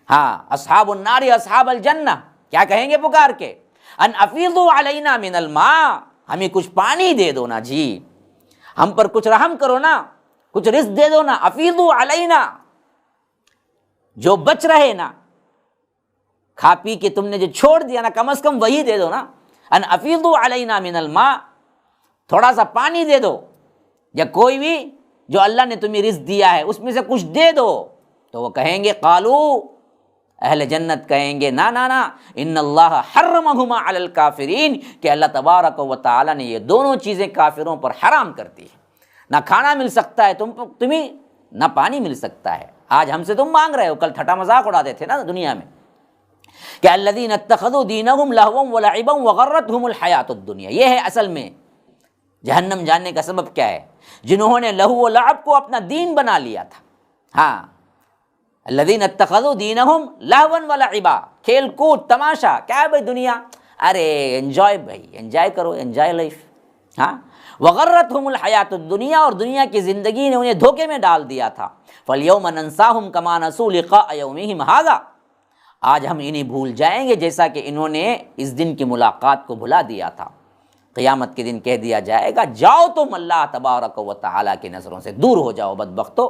ہاں اصحاب النار اصحاب الجنہ، کیا کہیں گے پکار کے؟ ان افیضوا علینا من الماء، ہمیں کچھ پانی دے دو نا جی، ہم پر کچھ رحم کرو نا، کچھ رزق دے دو نا، افیضوا علینا، جو بچ رہے نا، کھا پی کے تم نے جو چھوڑ دیا نا، کم از کم وہی دے دو نا۔ ان افیضوا علینا من الماء، تھوڑا سا پانی دے دو، یا کوئی بھی جو اللہ نے تمہیں رزق دیا ہے اس میں سے کچھ دے دو۔ تو وہ کہیں گے، قالو، اہل جنت کہیں گے، نا نا نا، ان اللہ حرمہما علی الکافرین، کہ اللہ تبارک و تعالیٰ نے یہ دونوں چیزیں کافروں پر حرام کر دی ہیں۔ نہ کھانا مل سکتا ہے تمہیں، نہ پانی مل سکتا ہے۔ آج ہم سے تم مانگ رہے ہو، کل ٹھٹا مذاق اڑاتے تھے نا دنیا میں کہ الذین اتخذوا دینہم لہوا ولعبا وغرتہم الحیاۃ الدنیا۔ یہ ہے اصل میں جہنم جاننے کا سبب کیا ہے، جنہوں نے لہو و لعب کو اپنا دین بنا لیا تھا۔ ہاں، الذین اتخذوا دینہم لہوا ولعبا، کھیل کود تماشا، کیا ہے بھائی دنیا، ارے انجوائے بھائی، انجوائے کرو، انجوائے لائف۔ ہاں، وغرتہم الحیاۃ الدنیا، اور دنیا کی زندگی نے انہیں دھوکے میں ڈال دیا تھا۔ فالیوم ننساہم کما نسوا لقاء یومہم ھذا، آج ہم انہیں بھول جائیں گے جیسا کہ انہوں نے اس دن کی ملاقات کو بھلا دیا تھا۔ قیامت کے دن کہہ دیا جائے گا، جاؤ تم اللہ تبارک و تعالیٰ کی نظروں سے دور ہو جاؤ بدبختو،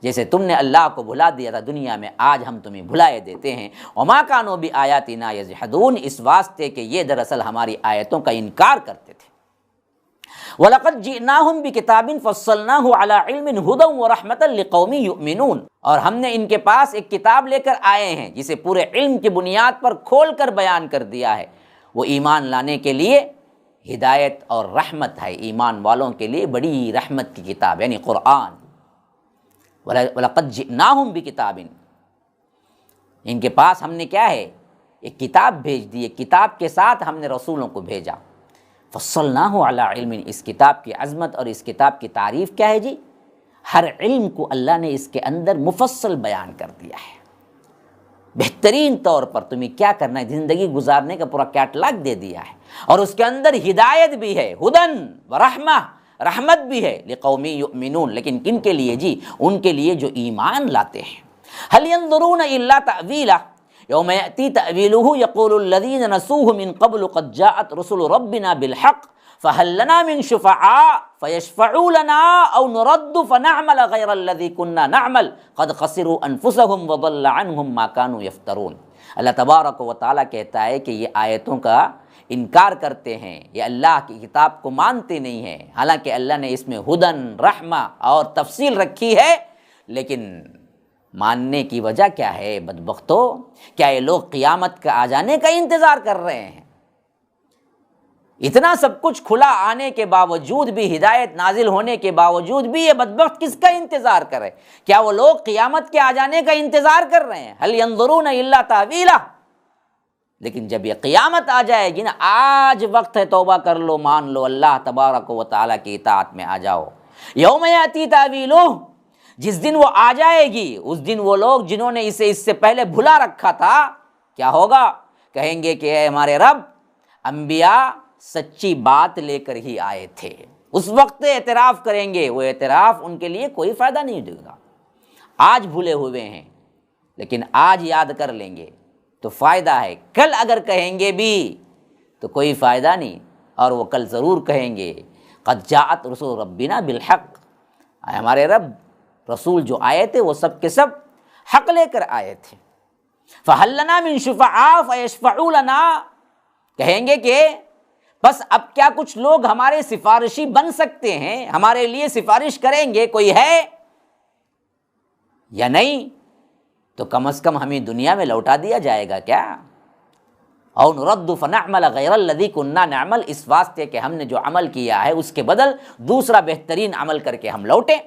جیسے تم نے اللہ کو بھلا دیا تھا دنیا میں، آج ہم تمہیں بھلائے دیتے ہیں۔ وما کانوا بآیاتنا یجحدون، اس واسطے کہ یہ دراصل ہماری آیتوں کا انکار کرتے تھے۔ وَلَقَدْ جِئْنَاهُمْ بِكِتَابٍ فَصَّلْنَاهُ عَلَىٰ عِلْمٍ هُدًى وَرَحْمَةً لِقَوْمٍ يُؤْمِنُونَ، اور ہم نے ان کے پاس ایک کتاب لے کر آئے ہیں جسے پورے علم کی بنیاد پر کھول کر بیان کر دیا ہے، وہ ایمان لانے کے لیے ہدایت اور رحمت ہے، ایمان والوں کے لیے بڑی رحمت کی کتاب یعنی قرآن۔ وَلَقَدْ جِئْنَاهُمْ بِكِتَابٍ، ان کے پاس ہم نے کیا ہے، ایک کتاب بھیج دی، ایک کتاب کے ساتھ ہم نے رسولوں کو بھیجا۔ فَصَّلْنَاهُ عَلَىٰ عِلْمٍ، اس کتاب کی عظمت اور اس کتاب کی تعریف کیا ہے جی، ہر علم کو اللہ نے اس کے اندر مفصل بیان کر دیا ہے، بہترین طور پر تمہیں کیا کرنا ہے، زندگی گزارنے کا پورا کیٹلاگ دے دیا ہے، اور اس کے اندر ہدایت بھی ہے، ہدن و رحمہ، رحمت بھی ہے، لقوم یؤمنون، لیکن کن کے لیے جی، ان کے لیے جو ایمان لاتے ہیں۔ هل ينظرون الا تأویلہ یوم یأتی تأویلہ یقول الذین نسوہ من قبل قد جاءت رسل ربنا بالحق فهل لنا من شفعاء فيشفعوا لنا او نرد فنعمل غیر الذی كنا نعمل قد خسروا انفسهم وضل عنهم ما كانوا يفترون۔ اللہ تبارک و تعالیٰ کہتا ہے کہ یہ آیتوں کا انکار کرتے ہیں، یہ اللہ کی کتاب کو مانتے نہیں ہیں، حالانکہ اللہ نے اس میں ہدن، رحمہ اور تفصیل رکھی ہے، لیکن ماننے کی وجہ کیا ہے بدبختو؟ کیا یہ لوگ قیامت کا آ جانے کا انتظار کر رہے ہیں؟ اتنا سب کچھ کھلا آنے کے باوجود بھی، ہدایت نازل ہونے کے باوجود بھی، یہ بدبخت کس کا انتظار کرے؟ کیا وہ لوگ قیامت کے آ جانے کا انتظار کر رہے ہیں؟ هل ينظرون الا تأویلہ، لیکن جب یہ قیامت آ جائے گی نا، آج وقت ہے، توبہ کر لو، مان لو، اللہ تبارک و تعالیٰ کی اطاعت میں آ جاؤ۔ یوم یاتی تأویلہ، جس دن وہ آ جائے گی، اس دن وہ لوگ جنہوں نے اسے اس سے پہلے بھلا رکھا تھا، کیا ہوگا؟ کہیں گے کہ اے ہمارے رب، انبیاء سچی بات لے کر ہی آئے تھے۔ اس وقت اعتراف کریں گے، وہ اعتراف ان کے لیے کوئی فائدہ نہیں دے گا۔ آج بھولے ہوئے ہیں، لیکن آج یاد کر لیں گے تو فائدہ ہے، کل اگر کہیں گے بھی تو کوئی فائدہ نہیں، اور وہ کل ضرور کہیں گے قد جاءت رسول ربنا بالحق، ہمارے رب رسول جو آئے تھے وہ سب کے سب حق لے کر آئے تھے۔ فَهَلْ لَنَا مِن شُفَعَاءَ فَيَشْفَعُوا لَنَا، کہیں گے کہ بس اب کیا کچھ لوگ ہمارے سفارشی بن سکتے ہیں، ہمارے لیے سفارش کریں گے، کوئی ہے یا نہیں؟ تو کم از کم ہمیں دنیا میں لوٹا دیا جائے گا کیا؟ او نرد فنعمل غیر الذی کنا نعمل، اس واسطے کہ ہم نے جو عمل کیا ہے اس کے بدل دوسرا بہترین عمل کر کے ہم لوٹیں،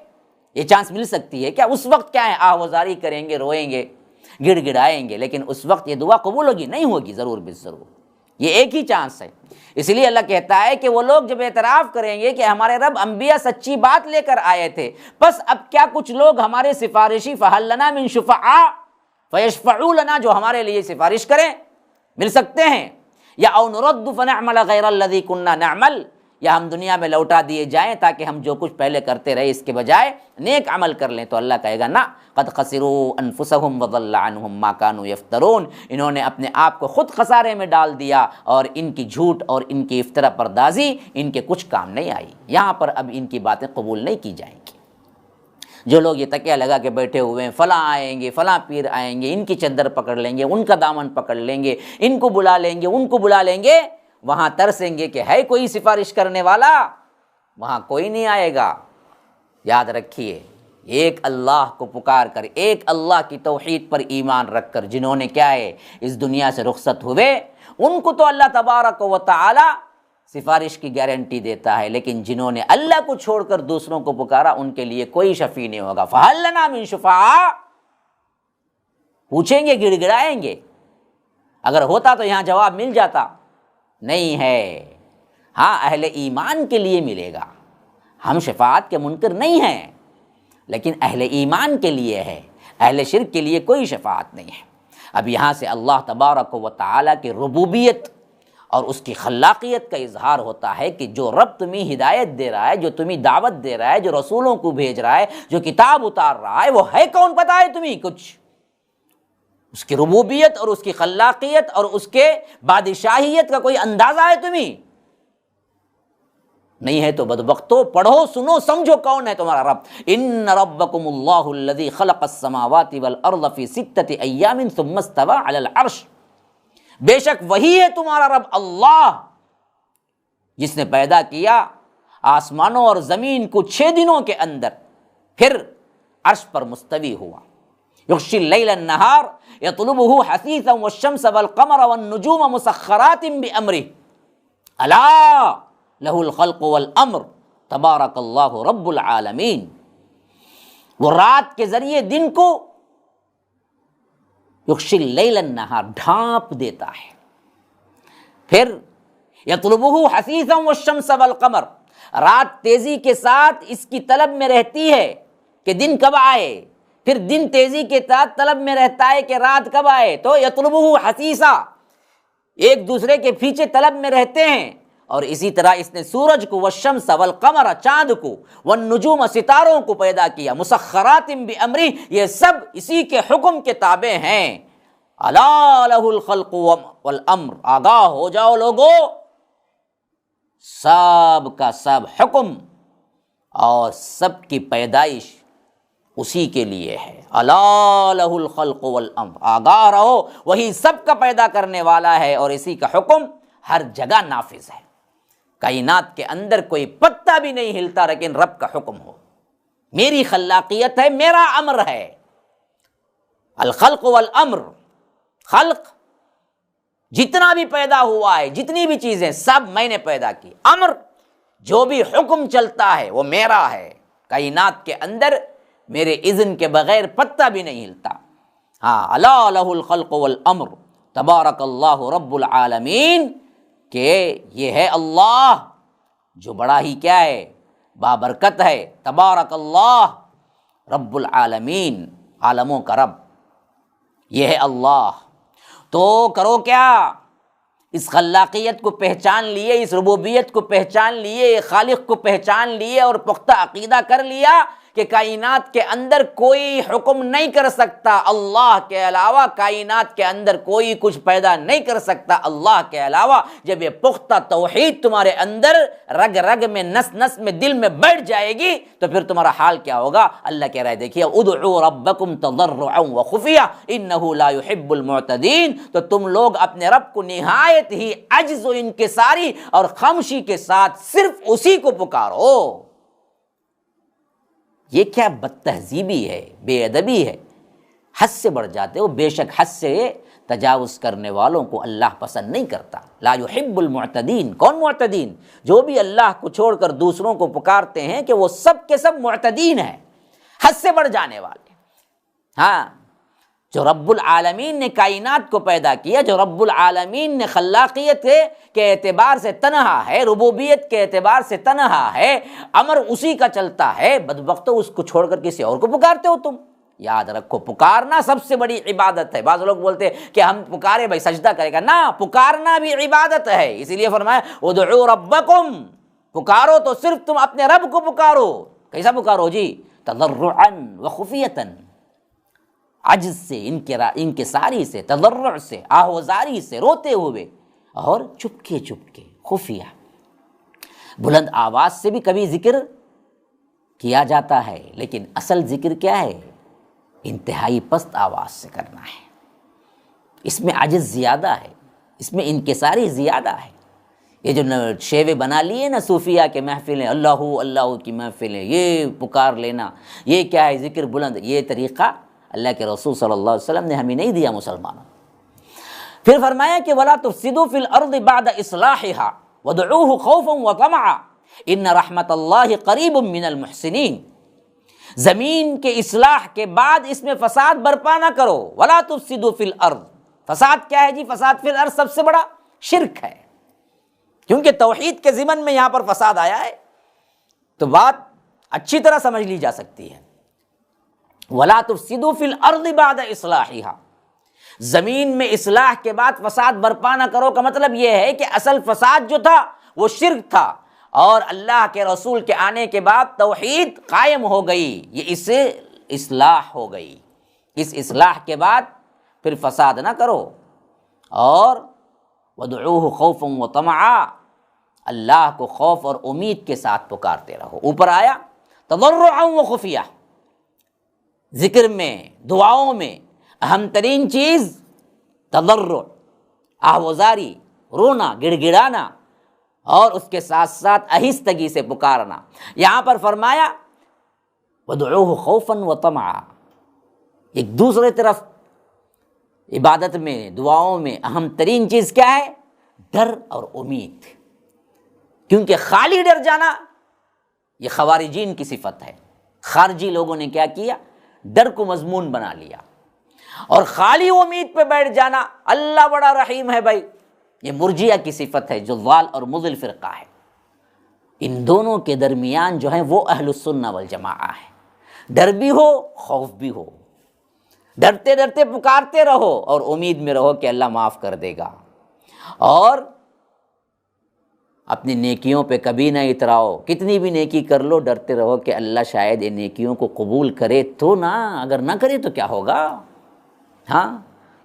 یہ چانس مل سکتی ہے کیا؟ اس وقت کیا ہے، آہوازاری کریں گے، روئیں گے، گڑ گڑائیں گے، لیکن اس وقت یہ دعا قبول ہوگی نہیں ہوگی؟ ضرور بالضرور، یہ ایک ہی چانس ہے۔ اس لیے اللہ کہتا ہے کہ وہ لوگ جب اعتراف کریں گے کہ ہمارے رب انبیاء سچی بات لے کر آئے تھے، بس اب کیا کچھ لوگ ہمارے سفارشی فَهَلْ لَنَا مِن شُفَعَاءَ فَيَشْفَعُوا لَنَا، جو ہمارے لیے سفارش کریں، مل سکتے ہیں؟ یا او نرد فنعمل غیر الذی کنا نعمل، یا ہم دنیا میں لوٹا دیے جائیں تاکہ ہم جو کچھ پہلے کرتے رہے اس کے بجائے نیک عمل کر لیں؟ تو اللہ کہے گا نا، قد خسروا انفسهم وضل عنهم ما كانوا يفترون، انہوں نے اپنے آپ کو خود خسارے میں ڈال دیا، اور ان کی جھوٹ اور ان کی افترا پردازی ان کے کچھ کام نہیں آئی۔ یہاں پر اب ان کی باتیں قبول نہیں کی جائیں گی۔ جو لوگ یہ تکیہ لگا کے بیٹھے ہوئے ہیں، فلاں آئیں گے، فلاں پیر آئیں گے، ان کی چادر پکڑ لیں گے، ان کا دامن پکڑ لیں گے، ان کو بلا لیں گے، ان کو بلا لیں گے، وہاں ترسیں گے کہ ہے کوئی سفارش کرنے والا، وہاں کوئی نہیں آئے گا۔ یاد رکھیے، ایک اللہ کو پکار کر، ایک اللہ کی توحید پر ایمان رکھ کر جنہوں نے کیا ہے اس دنیا سے رخصت ہوئے، ان کو تو اللہ تبارک و تعالی سفارش کی گارنٹی دیتا ہے، لیکن جنہوں نے اللہ کو چھوڑ کر دوسروں کو پکارا ان کے لیے کوئی شفیع نہیں ہوگا۔ فَهَلْ لَنَا مِن شُفَعَاءَ، پوچھیں گے، گڑ گڑائیں گے۔ اگر ہوتا تو یہاں جواب مل جاتا، نہیں ہے۔ ہاں، اہل ایمان کے لیے ملے گا، ہم شفاعت کے منکر نہیں ہیں، لیکن اہل ایمان کے لیے ہے، اہل شرک کے لیے کوئی شفاعت نہیں ہے۔ اب یہاں سے اللہ تبارک و تعالیٰ کی ربوبیت اور اس کی خلاقیت کا اظہار ہوتا ہے کہ جو رب تمہیں ہدایت دے رہا ہے، جو تمہیں دعوت دے رہا ہے، جو رسولوں کو بھیج رہا ہے، جو کتاب اتار رہا ہے، وہ ہے کون؟ پتہ ہے تمہیں کچھ؟ اس کی ربوبیت اور اس کی خلاقیت اور اس کے بادشاہیت کا کوئی اندازہ ہے تمہیں؟ نہیں ہے تو بدبختو پڑھو، سنو، سمجھو کون ہے تمہارا رب۔ ان ربکم اللہ الذی خلق السماوات والارض فی ستۃ ایام ثم استوى علی العرش، بے شک وہی ہے تمہارا رب اللہ جس نے پیدا کیا آسمانوں اور زمین کو 6 دنوں کے اندر، پھر عرش پر مستوی ہوا۔ یغشی اللیل النہار یطلبہ حثیثا والشمس والقمر والنجوم مسخرات بامرہ الا لہ الخلق والامر تبارک اللہ رب العالمین۔ وہ رات کے ذریعے دن کو یغشی اللیل النہار ڈھانپ دیتا ہے، پھر یطلبہ حثیثا والشمس والقمر، رات تیزی کے ساتھ اس کی طلب میں رہتی ہے کہ دن کب آئے، پھر دن تیزی کے ساتھ طلب میں رہتا ہے کہ رات کب آئے، تو یطلبہ حثیثا، ایک دوسرے کے پیچھے طلب میں رہتے ہیں۔ اور اسی طرح اس نے سورج کو، والشمس والقمر چاند کو، والنجوم ستاروں کو پیدا کیا، مسخرات بامرہ، یہ سب اسی کے حکم کے تابع ہیں۔ الا لہ الخلق والامر، آگاہ ہو جاؤ لوگو، سب کا سب حکم اور سب کی پیدائش اسی کے لیے ہے۔ الا لہ الخلق والامر، آگاہ رہو، وہی سب کا پیدا کرنے والا ہے اور اسی کا حکم ہر جگہ نافذ ہے۔ کائنات کے اندر کوئی پتا بھی نہیں ہلتا لیکن رب کا حکم ہو، میری خلاقیت ہے، میرا امر ہے۔ الخلق والامر، خلق جتنا بھی پیدا ہوا ہے، جتنی بھی چیزیں سب میں نے پیدا کی، امر جو بھی حکم چلتا ہے وہ میرا ہے، کائنات کے اندر میرے اذن کے بغیر پتا بھی نہیں ہلتا۔ ہاں، الا لہ الخلق والامر تبارک اللہ رب العالمین، کہ یہ ہے اللہ جو بڑا ہی کیا ہے، بابرکت ہے، تبارک اللہ رب العالمین، عالموں کا رب، یہ ہے اللہ۔ تو کرو کیا، اس خلاقیت کو پہچان لیے، اس ربوبیت کو پہچان لیے، خالق کو پہچان لیے اور پختہ عقیدہ کر لیا کہ کائنات کے اندر کوئی حکم نہیں کر سکتا اللہ کے علاوہ، کائنات کے اندر کوئی کچھ پیدا نہیں کر سکتا اللہ کے علاوہ، جب یہ پختہ توحید تمہارے اندر رگ رگ میں، نس نس میں، دل میں بیٹھ جائے گی تو پھر تمہارا حال کیا ہوگا؟ اللہ کہہ رہے دیکھیے ادعوا ربکم تضرعا وخفیہ انہ لا يحب المعتدین، تو تم لوگ اپنے رب کو نہایت ہی عجز و انکساری اور خاموشی کے ساتھ صرف اسی کو پکارو۔ یہ کیا بد تہذیبی ہے، بے ادبی ہے، حد سے بڑھ جاتے ہو۔ بے شک حد سے تجاوز کرنے والوں کو اللہ پسند نہیں کرتا۔ لا يحب المعتدین، کون معتدین؟ جو بھی اللہ کو چھوڑ کر دوسروں کو پکارتے ہیں کہ وہ سب کے سب معتدین ہیں، حد سے بڑھ جانے والے۔ ہاں، جو رب العالمین نے کائنات کو پیدا کیا، جو رب العالمین نے خلاقیت کے اعتبار سے تنہا ہے، ربوبیت کے اعتبار سے تنہا ہے، امر اسی کا چلتا ہے، بدبختو اس کو چھوڑ کر کسی اور کو پکارتے ہو تم۔ یاد رکھو، پکارنا سب سے بڑی عبادت ہے۔ بعض لوگ بولتے ہیں کہ ہم پکارے بھائی سجدہ کرے گا، نہ، پکارنا بھی عبادت ہے۔ اسی لیے فرمایا ادعوا ربکم، پکارو تو صرف تم اپنے رب کو پکارو۔ کیسا پکارو جی؟ تضرعا وخفیۃ، عجز سے، انکساری سے، تضرع سے، آہوزاری سے، روتے ہوئے، اور چپکے چپکے، خفیہ۔ بلند آواز سے بھی کبھی ذکر کیا جاتا ہے، لیکن اصل ذکر کیا ہے؟ انتہائی پست آواز سے کرنا ہے۔ اس میں عجز زیادہ ہے، اس میں انکساری زیادہ ہے۔ یہ جو شیوے بنا لیے نا صوفیہ کے محفلیں، اللہ اللہ کی محفلیں، یہ پکار لینا، یہ کیا ہے؟ ذکر بلند۔ یہ طریقہ اللہ کے رسول صلی اللہ علیہ وسلم نے ہمیں نہیں دیا مسلمانوں۔ پھر فرمایا کہ وَلَا تُفْسِدُوا فِي الْأَرْضِ بَعْدَ إِصْلَاحِهَا وَادْعُوهُ خَوْفًا وَطَمَعًا إِنَّ رَحْمَتَ اللَّهِ قَرِيبٌ مِّنَ الْمُحْسِنِينَ۔ زمین کے اصلاح کے بعد اس میں فساد برپا نہ کرو۔ وَلَا تُفْسِدُوا فِي الْأَرْضِ، فساد کیا ہے جی؟ فساد فی الارض سب سے بڑا شرک ہے، کیونکہ توحید کے ضمن میں یہاں پر فساد آیا ہے، تو بات اچھی طرح سمجھ لی جا سکتی ہے۔ وَلَا تُفْسِدُوا فِي الْأَرْضِ بَعْدَ إِصْلَاحِهَا، زمین میں اصلاح کے بعد فساد برپا نہ کرو کا مطلب یہ ہے کہ اصل فساد جو تھا وہ شرک تھا، اور اللہ کے رسول کے آنے کے بعد توحید قائم ہو گئی، یہ اس سے اصلاح ہو گئی۔ اس اصلاح کے بعد پھر فساد نہ کرو، اور وَادْعُوهُ خَوْفًا وَطَمَعًا، اللہ کو خوف اور امید کے ساتھ پکارتے رہو۔ اوپر آیا تضرعا وخفیہ، ذکر میں، دعاؤں میں اہم ترین چیز تضرع، آہوزاری، رونا، گڑ گڑانا، اور اس کے ساتھ ساتھ آہستگی سے پکارنا۔ یہاں پر فرمایا وَادْعُوهُ خَوْفًا وَطَمَعًا، ایک دوسرے طرف عبادت میں، دعاؤں میں اہم ترین چیز کیا ہے؟ ڈر اور امید، کیونکہ خالی ڈر جانا یہ خوارجین کی صفت ہے۔ خارجی لوگوں نے کیا کیا؟ ڈر کو مضمون بنا لیا، اور خالی امید پہ بیٹھ جانا اللہ بڑا رحیم ہے بھائی، یہ مرجیہ کی صفت ہے جو ضال اور مضل فرقہ ہے۔ ان دونوں کے درمیان جو ہے وہ اہل السنہ والجماعہ ہے۔ ڈر بھی ہو، خوف بھی ہو، ڈرتے ڈرتے پکارتے رہو اور امید میں رہو کہ اللہ معاف کر دے گا، اور اپنی نیکیوں پہ کبھی نہ اتراؤ، کتنی بھی نیکی کر لو ڈرتے رہو کہ اللہ شاید ان نیکیوں کو قبول کرے تو نہ، اگر نہ کرے تو کیا ہوگا۔ ہاں،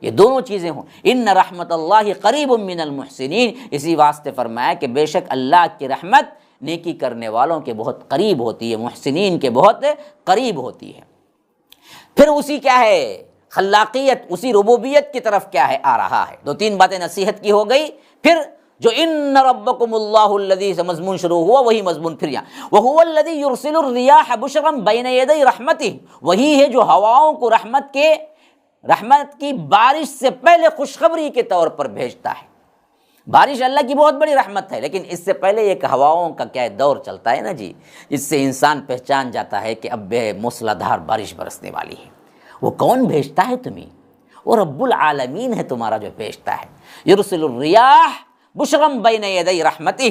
یہ دونوں چیزیں ہوں۔ ان رحمت اللہ قریب من المحسنین، اسی واسطے فرمایا کہ بے شک اللہ کی رحمت نیکی کرنے والوں کے بہت قریب ہوتی ہے، محسنین کے بہت قریب ہوتی ہے۔ پھر اسی کیا ہے؟ خلاقیت، اسی ربوبیت کی طرف کیا ہے؟ آ رہا ہے۔ دو تین باتیں نصیحت کی ہو گئی، پھر جو ان ربکم اللہ الذی سے مضمون شروع ہوا وہی مضمون پھر یہاں وہو الذی یرسل الریاح بشرا بین یدی رحمتہ، وہی ہے جو ہواؤں کو رحمت کی بارش سے پہلے خوشخبری کے طور پر بھیجتا ہے۔ بارش اللہ کی بہت بڑی رحمت ہے، لیکن اس سے پہلے ایک ہواؤں کا کیا دور چلتا ہے نا جی، جس سے انسان پہچان جاتا ہے کہ اب موسلادھار بارش برسنے والی ہے۔ وہ کون بھیجتا ہے تمہیں؟ وہ رب العالمین ہے تمہارا جو بھیجتا ہے۔ یرسل الریاح بشرم بین یدی رحمتہ،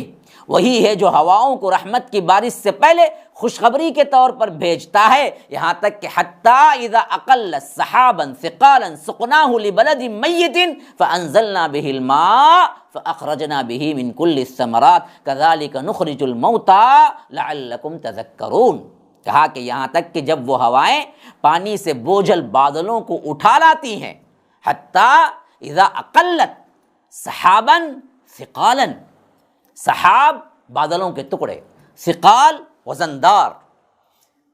وہی ہے جو ہواؤں کو رحمت کی بارش سے پہلے خوشخبری کے طور پر بھیجتا ہے، یہاں تک کہ حتی اذا اقل سحابا ثقالا سقناہ لبلد میت فانزلنا به الماء فاخرجنا به من كل الثمرات كذلك نخرج الموتى لعلكم تذكرون۔ کہا کہ یہاں تک کہ جب وہ ہوائیں پانی سے بوجھل بادلوں کو اٹھا لاتی ہیں، حتیٰ اذا اقلت سحابا ثقالا، سحاب بادلوں کے ٹکڑے، ثقال وزندار،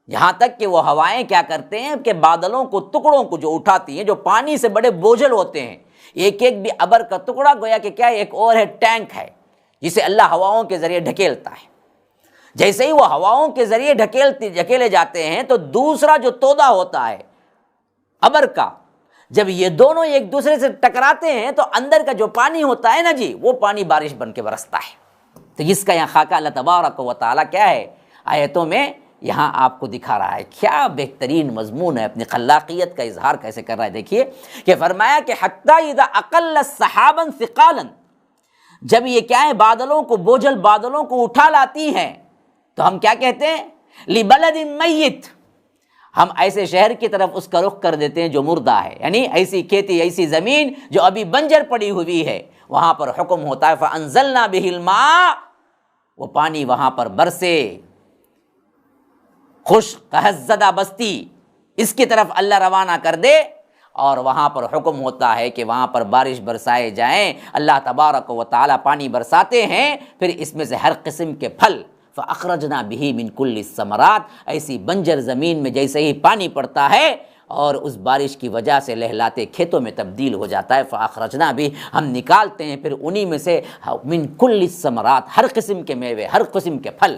یہاں تک کہ وہ ہوائیں کیا کرتے ہیں کہ بادلوں کو ٹکڑوں کو جو اٹھاتی ہیں، جو پانی سے بڑے بوجھل ہوتے ہیں، ایک ایک بھی ابر کا ٹکڑا گویا کہ کیا ایک اور ہے، ٹینک ہے جسے اللہ ہواؤں کے ذریعے ڈھکیلتا ہے۔ جیسے ہی وہ ہواؤں کے ذریعے ڈھکیلے جاتے ہیں تو دوسرا جو تودا ہوتا ہے ابر کا، جب یہ دونوں ایک دوسرے سے ٹکراتے ہیں تو اندر کا جو پانی ہوتا ہے نا جی، وہ پانی بارش بن کے برستا ہے۔ تو اس کا یہاں خاکہ اللہ تبارک و تعالیٰ کیا ہے آیتوں میں یہاں آپ کو دکھا رہا ہے۔ کیا بہترین مضمون ہے، اپنی خلاقیت کا اظہار کیسے کر رہا ہے۔ دیکھیے کہ فرمایا کہ حتیٰ اذا اقلت سحابا ثقالا، جب یہ کیا ہے بادلوں کو، بوجھل بادلوں کو اٹھا لاتی ہیں، تو ہم کیا کہتے ہیں، لبلد میت، ہم ایسے شہر کی طرف اس کا رخ کر دیتے ہیں جو مردہ ہے، یعنی ایسی کھیتی، ایسی زمین جو ابھی بنجر پڑی ہوئی ہے، وہاں پر حکم ہوتا ہے فَأَنزَلْنَا بِهِ الْمَاءَ، وہ پانی وہاں پر برسے، خوش قحط زدہ بستی اس کی طرف اللہ روانہ کر دے، اور وہاں پر حکم ہوتا ہے کہ وہاں پر بارش برسائے جائیں۔ اللہ تبارک و تعالیٰ پانی برساتے ہیں، پھر اس میں سے ہر قسم کے پھل، فَأَخْرَجْنَا بِهِ مِنْ كُلِّ الثَّمَرَاتِ، ایسی بنجر زمین میں جیسے ہی پانی پڑتا ہے اور اس بارش کی وجہ سے لہلاتے کھیتوں میں تبدیل ہو جاتا ہے، فَأَخْرَجْنَا بِهِ، ہم نکالتے ہیں پھر انہی میں سے مِنْ كُلِّ الثَّمَرَاتِ، ہر قسم کے میوے، ہر قسم کے پھل۔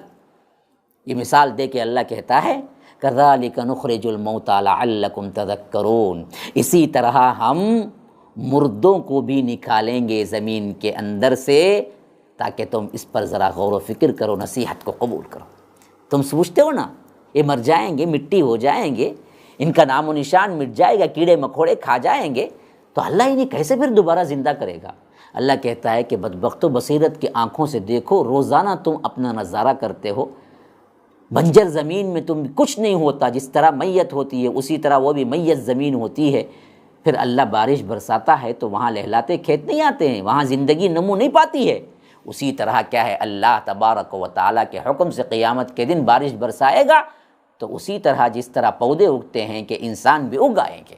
یہ مثال دے کے اللہ کہتا ہے كَذَلِكَ نُخْرِجُ الْمَوْتَى لَعَلَّكُمْ تَذَكَّرُونَ، اسی طرح ہم مردوں کو بھی نکالیں گے زمین کے اندر سے تاکہ تم اس پر ذرا غور و فکر کرو، نصیحت کو قبول کرو۔ تم سوچتے ہو نا یہ مر جائیں گے، مٹی ہو جائیں گے، ان کا نام و نشان مٹ جائے گا، کیڑے مکوڑے کھا جائیں گے، تو اللہ انہیں کیسے پھر دوبارہ زندہ کرے گا؟ اللہ کہتا ہے کہ بدبختو، بصیرت کی آنکھوں سے دیکھو، روزانہ تم اپنا نظارہ کرتے ہو، بنجر زمین میں تم کچھ نہیں ہوتا، جس طرح میت ہوتی ہے اسی طرح وہ بھی میت زمین ہوتی ہے، پھر اللہ بارش برساتا ہے تو وہاں لہلاتے کھیت نہیں آتے ہیں، وہاں زندگی نمو نہیں پاتی ہے۔ اسی طرح کیا ہے اللہ تبارک و تعالیٰ کے حکم سے قیامت کے دن بارش برسائے گا، تو اسی طرح جس طرح پودے اگتے ہیں کہ انسان بھی اگ آئیں گے۔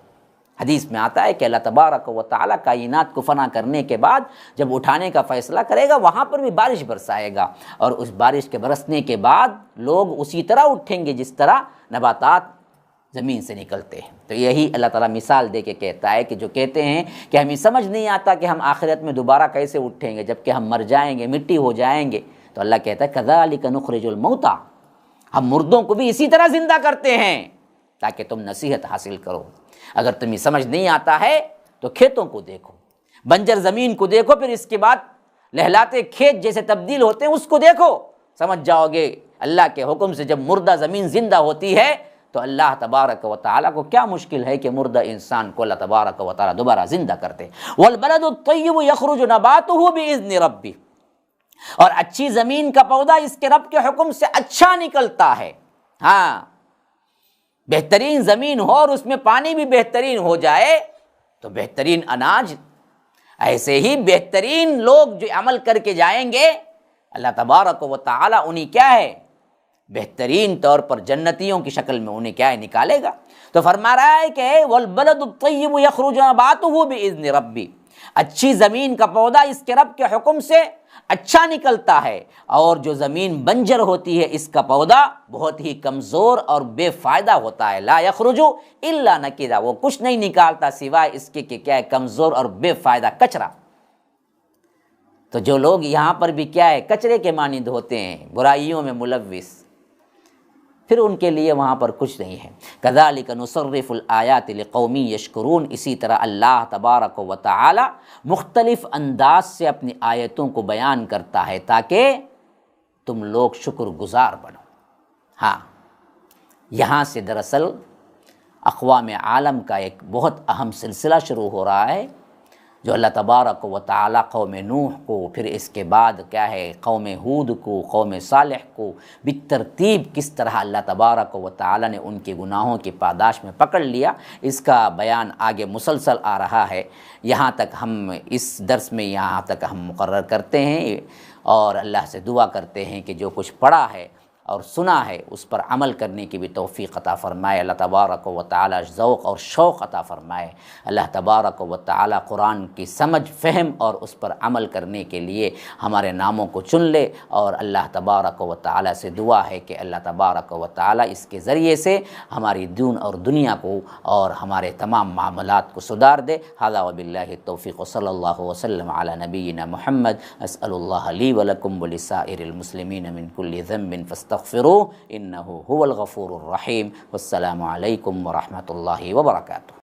حدیث میں آتا ہے کہ اللہ تبارک و تعالیٰ کائنات کو فنا کرنے کے بعد جب اٹھانے کا فیصلہ کرے گا، وہاں پر بھی بارش برسائے گا، اور اس بارش کے برسنے کے بعد لوگ اسی طرح اٹھیں گے جس طرح نباتات زمین سے نکلتے ہیں۔ تو یہی اللہ تعالیٰ مثال دے کے کہتا ہے کہ جو کہتے ہیں کہ ہمیں سمجھ نہیں آتا کہ ہم آخرت میں دوبارہ کیسے اٹھیں گے جبکہ ہم مر جائیں گے، مٹی ہو جائیں گے، تو اللہ کہتا ہے كَذَلِكَ نُخْرِجُ الْمَوْتَى، ہم مردوں کو بھی اسی طرح زندہ کرتے ہیں تاکہ تم نصیحت حاصل کرو۔ اگر تمہیں سمجھ نہیں آتا ہے تو کھیتوں کو دیکھو، بنجر زمین کو دیکھو، پھر اس کے بعد لہلاتے کھیت جیسے تبدیل ہوتے ہیں اس کو دیکھو، سمجھ جاؤ گے اللہ کے حکم سے جب مردہ زمین زندہ ہوتی ہے تو اللہ تبارک و تعالیٰ کو کیا مشکل ہے کہ مردہ انسان کو اللہ تبارک و تعالیٰ دوبارہ زندہ کرتے۔ وَالْبَلَدُ الطَّيِّبُ يَخْرُجُ نَبَاتُهُ بِإِذْنِ رَبِّهِ، اور اچھی زمین کا پودا اس کے رب کے حکم سے اچھا نکلتا ہے۔ ہاں، بہترین زمین ہو اور اس میں پانی بھی بہترین ہو جائے تو بہترین اناج، ایسے ہی بہترین لوگ جو عمل کر کے جائیں گے اللہ تبارک و تعالیٰ انہیں کیا ہے بہترین طور پر جنتیوں کی شکل میں انہیں کیا ہے نکالے گا۔ تو فرما رہا ہے کہ وَالْبَلَدُ الطَّيِّبُ يَخْرُجُ نَبَاتُهُ بِإِذْنِ رَبِّهِ، اچھی زمین کا پودا اس کے رب کے حکم سے اچھا نکلتا ہے، اور جو زمین بنجر ہوتی ہے اس کا پودا بہت ہی کمزور اور بے فائدہ ہوتا ہے۔ لا یخرج الا نکدا، وہ کچھ نہیں نکالتا سوائے اس کے کہ کیا ہے کمزور اور بے فائدہ کچرا۔ تو جو لوگ یہاں پر بھی کیا ہے کچرے کے مانند ہوتے ہیں، برائیوں میں ملوث، پھر ان کے لیے وہاں پر کچھ نہیں ہے۔ کذالک نصرف الآیات لقوم یشکرون، اسی طرح اللہ تبارک و تعالی مختلف انداز سے اپنی آیتوں کو بیان کرتا ہے تاکہ تم لوگ شکر گزار بنو۔ ہاں، یہاں سے دراصل اقوام عالم کا ایک بہت اہم سلسلہ شروع ہو رہا ہے، جو اللہ تبارک و تعالی قوم نوح کو، پھر اس کے بعد کیا ہے قوم ہود کو، قوم صالح کو بالترتیب کس طرح اللہ تبارک و تعالی نے ان کے گناہوں کی پاداش میں پکڑ لیا، اس کا بیان آگے مسلسل آ رہا ہے۔ یہاں تک ہم اس درس میں یہاں تک ہم مقرر کرتے ہیں، اور اللہ سے دعا کرتے ہیں کہ جو کچھ پڑھا ہے اور سنا ہے اس پر عمل کرنے کی بھی توفیق عطا فرمائے۔ اللہ تبارک و تعالی ذوق اور شوق عطا فرمائے۔ اللہ تبارک و تعالی قرآن کی سمجھ، فہم اور اس پر عمل کرنے کے لیے ہمارے ناموں کو چن لے، اور اللہ تبارک و تعالی سے دعا ہے کہ اللہ تبارک و تعالی اس کے ذریعے سے ہماری دین اور دنیا کو اور ہمارے تمام معاملات کو سدھار دے۔ ھذا وباللہ التوفیق، صلی اللہ وسلم علی نبینا محمد۔ اسأل اللہ لی ولکم ولسائر المسلمین من کل ذنب فاستغفروہ انہ هو الغفور الرحیم۔ والسلام علیکم ورحمۃ اللہ وبرکاتہ۔